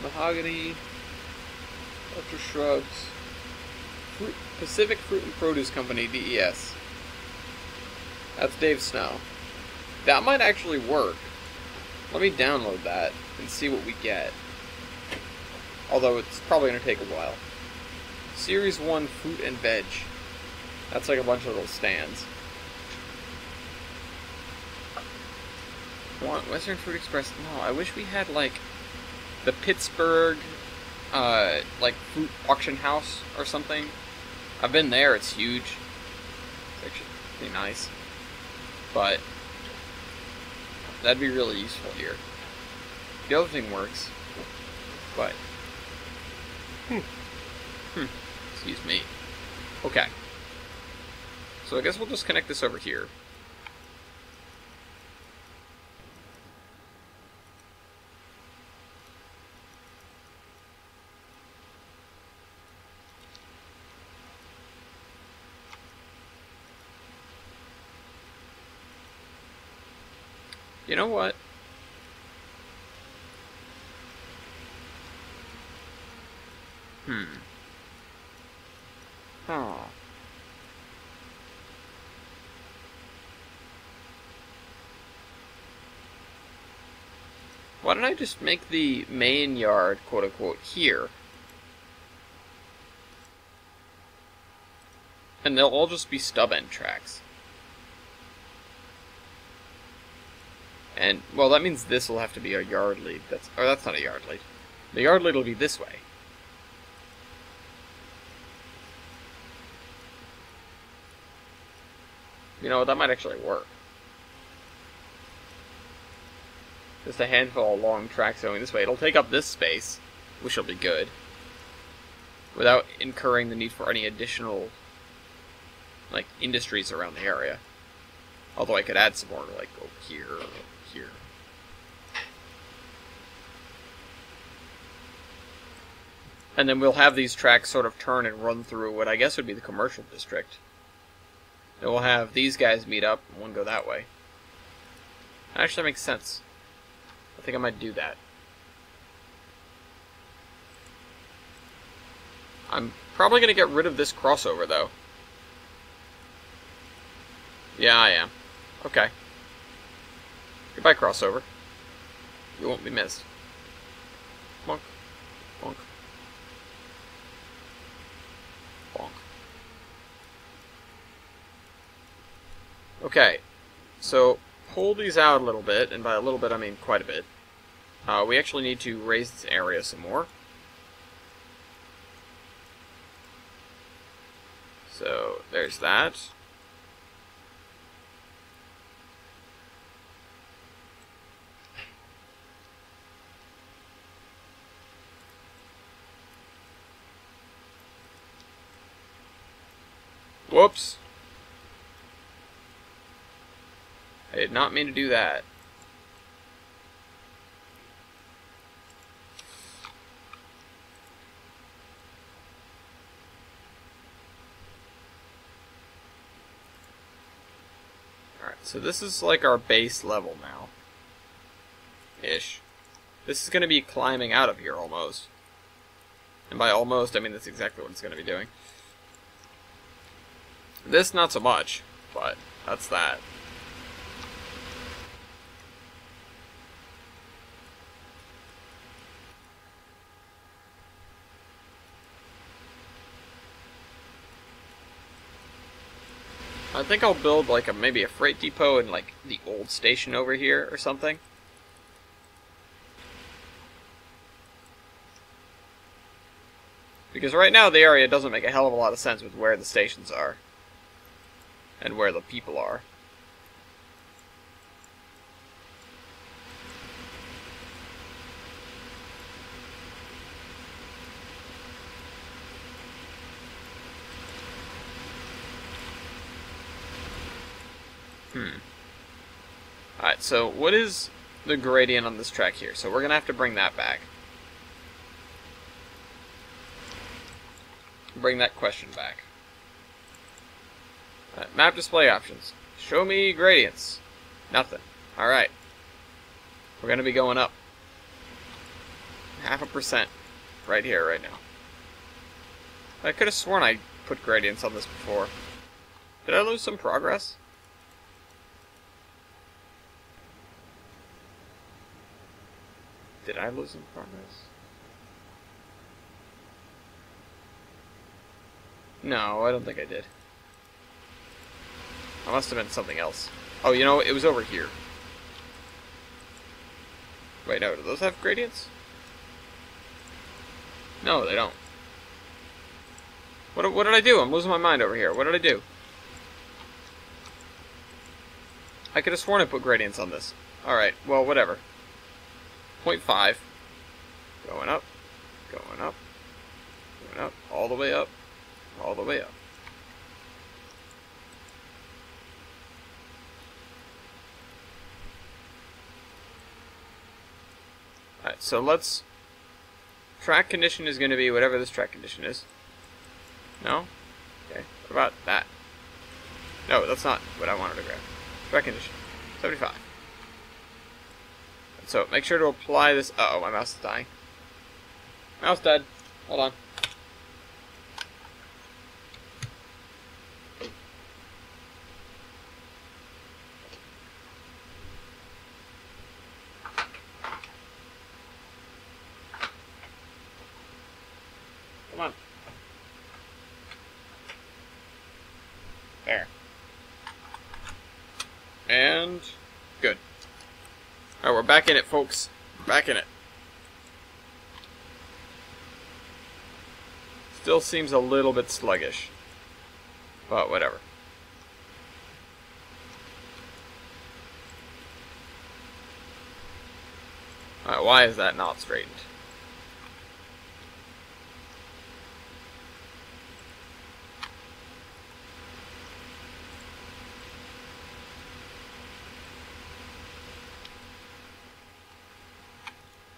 Mahogany. Ultra shrubs. Pacific Fruit and Produce Company, DES. That's Dave Snow. That might actually work. Let me download that and see what we get. Although it's probably going to take a while. Series 1 Fruit and Veg. That's like a bunch of little stands. Western Fruit Express. No, I wish we had like the Pittsburgh like fruit auction house or something. I've been there, it's huge. It's actually pretty nice. But that'd be really useful here. The other thing works, but excuse me. Okay. So I guess we'll just connect this over here. You know what? Oh. Why don't I just make the main yard, quote unquote, here? And they'll all just be stub end tracks. And, well, that means this will have to be a yard lead. That's not a yard lead. The yard lead will be this way. You know, that might actually work. Just a handful of long tracks going this way. It'll take up this space, which will be good, without incurring the need for any additional, like, industries around the area. Although I could add some more, like, over here, or here. And then we'll have these tracks sort of turn and run through what I guess would be the commercial district. And we'll have these guys meet up, and one go that way. Actually, that makes sense. I think I might do that. I'm probably going to get rid of this crossover, though. Yeah, I am. Okay. Goodbye, crossover. You won't be missed. Bonk. Bonk. Bonk. Okay. So, pull these out a little bit, and by a little bit I mean quite a bit. We actually need to raise this area some more. So, there's that. Whoops. I did not mean to do that. so this is like our base level now. Ish. This is going to be climbing out of here almost. And by almost, I mean that's exactly what it's going to be doing. This, not so much, but that's that. I think I'll build like maybe a freight depot in like the old station over here or something. Because right now the area doesn't make a hell of a lot of sense with where the stations are. And where the people are. Alright, so what is the gradient on this track here? So we're going to have to bring that back. Bring that question back. Alright, map display options. Show me gradients. Nothing. Alright. We're going to be going up. 0.5% right here, right now. I could have sworn I put gradients on this before. Did I lose some progress? Did I lose some progress? No, I don't think I did. I must have been something else. Oh, you know, it was over here. Wait, no, do those have gradients? No, they don't. What did I do? I'm losing my mind over here. What did I do? I could have sworn I put gradients on this. Alright, well, whatever. 0.5. Going up. Going up. Going up. All the way up. All the way up. Alright, so let's... Track condition is going to be whatever this track condition is. No? Okay. What about that? No, that's not what I wanted to grab. Track condition. 75. So, make sure to apply this... Uh-oh, my mouse is dying. Mouse dead. Hold on. Come on. There. And... good. Alright, we're back in it, folks. Back in it. Still seems a little bit sluggish. But whatever. Alright, why is that not straightened?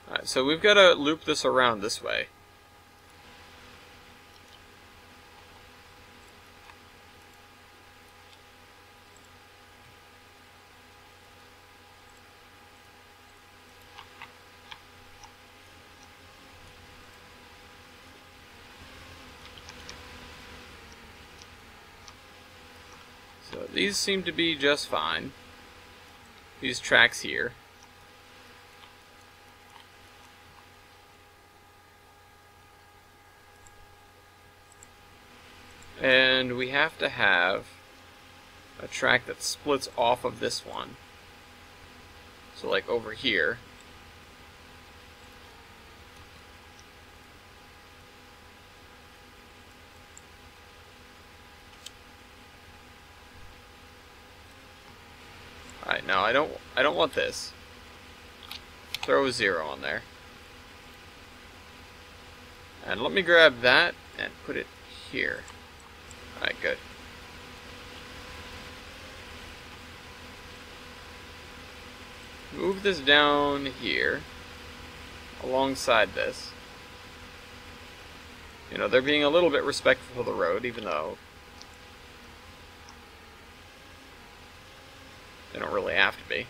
Alright, so we've got to loop this around this way. So these seem to be just fine. These tracks here. And we have to have a track that splits off of this one. So like over here. Alright, now I don't want this. Throw a 0 on there. And let me grab that and put it here. Alright, good. Move this down here, alongside this. You know, they're being a little bit respectful of the road, even though really have to be.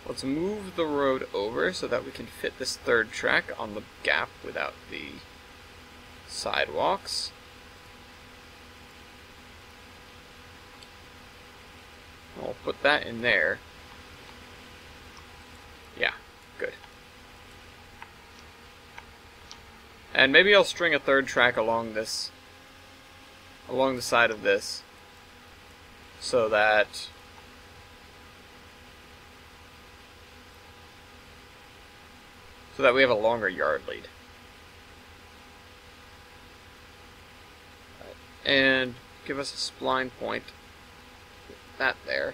Let's move the road over so that we can fit this third track on the gap without the sidewalks. We'll put that in there. Yeah, good. And maybe I'll string a third track along the side of this, so that we have a longer yard lead. And give us a spline point. That there.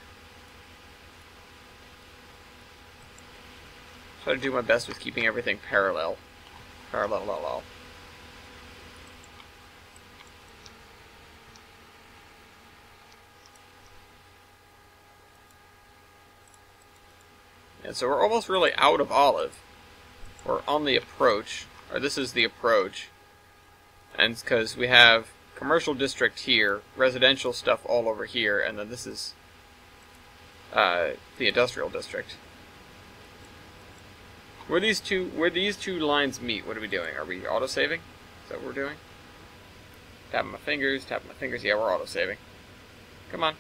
Try to do my best with keeping everything parallel. Parallel. And so we're almost really out of olive. We're on the approach, or this is the approach. And it's because we have commercial district here, residential stuff all over here, and then this is the industrial district. Where these two lines meet, what are we doing? Are we autosaving? Is that what we're doing? Tapping my fingers. Yeah, we're autosaving. Come on.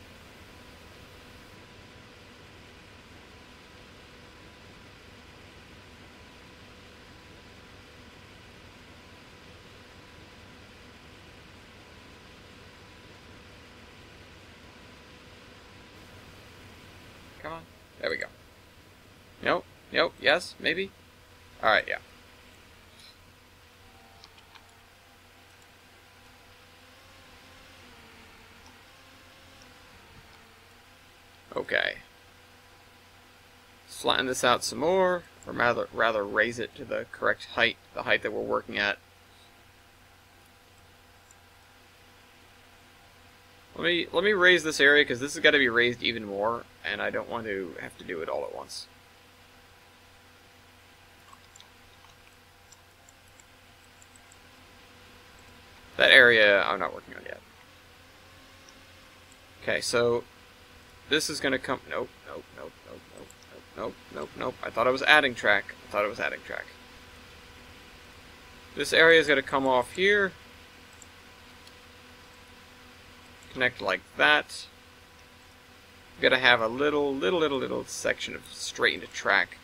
Come on. There we go. Nope. Nope. Yes. Maybe. Alright, yeah. Okay. Flatten this out some more, or rather raise it to the correct height, the height that we're working at. Let me raise this area, because this has got to be raised even more, and I don't want to have to do it all at once. That area I'm not working on yet. Okay, so this is going to come... Nope. I thought I was adding track. This area is going to come off here. Connect like that. We've got to have a little section of straightened track.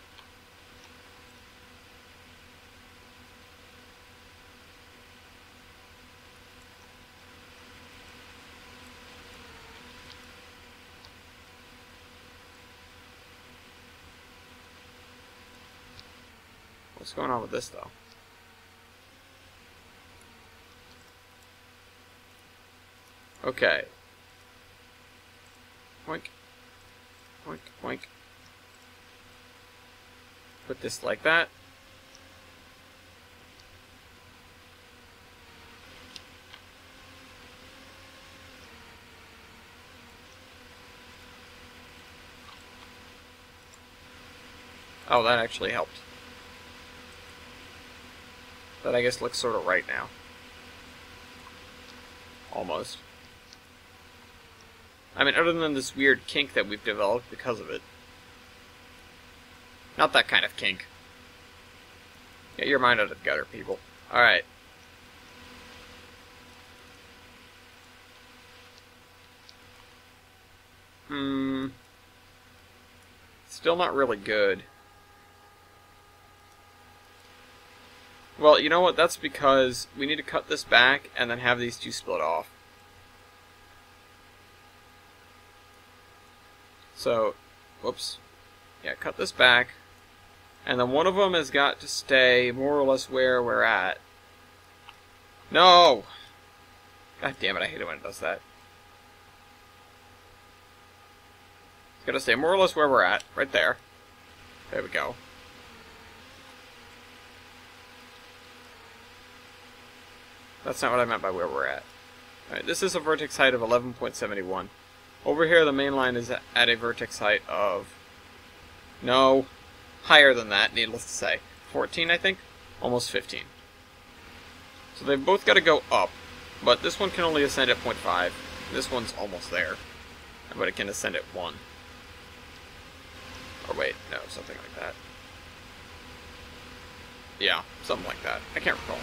What's going on with this, though? Okay. Boink. Boink, boink. Put this like that. Oh, that actually helped. That, I guess, looks sort of right now. Almost. I mean, other than this weird kink that we've developed because of it. Not that kind of kink. Get your mind out of the gutter, people. Alright. Still not really good. Well, you know what? That's because we need to cut this back and then have these two split off. So, whoops. Yeah, cut this back. And then one of them has got to stay more or less where we're at. No! God damn it, I hate it when it does that. It's got to stay more or less where we're at. Right there. There we go. That's not what I meant by where we're at. Alright, this is a vertex height of 11.71. Over here, the main line is at a vertex height of... No, higher than that, needless to say. 14, I think? Almost 15. So they've both got to go up, but this one can only ascend at 0.5. This one's almost there. But it can ascend at 1. Or wait, no, something like that. Yeah, something like that. I can't recall.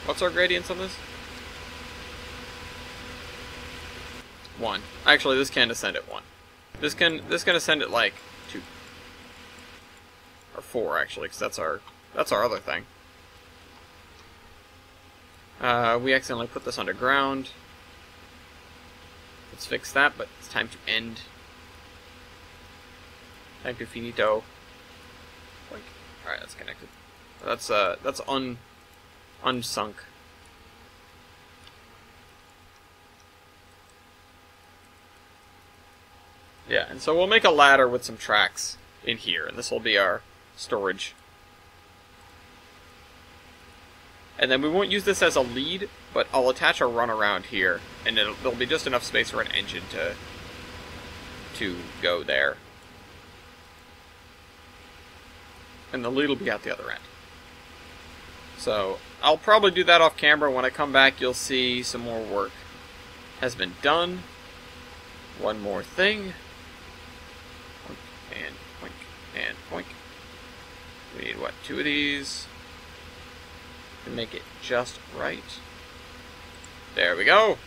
What's our gradients on this? 1. Actually, this can ascend at 1. This can ascend at like 2. Or 4 actually, because that's our other thing. We accidentally put this underground. Let's fix that, but it's time to end. Time to finito. Alright, that's connected. That's unsunk. Yeah, and so we'll make a ladder with some tracks in here, and this will be our storage. And then we won't use this as a lead, but I'll attach a runaround here, and there'll be just enough space for an engine to go there. And the lead will be at the other end. So, I'll probably do that off camera. When I come back, you'll see some more work has been done. One more thing. Poink, and poink, and poink. We need, what, 2 of these? To make it just right. There we go.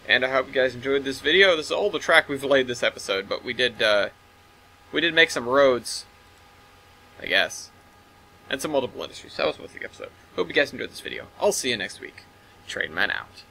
And I hope you guys enjoyed this video. This is all the track we've laid this episode, but we did make some roads, I guess, and some multiple industries. That was most of the episode. Hope you guys enjoyed this video. I'll see you next week. Trainman out.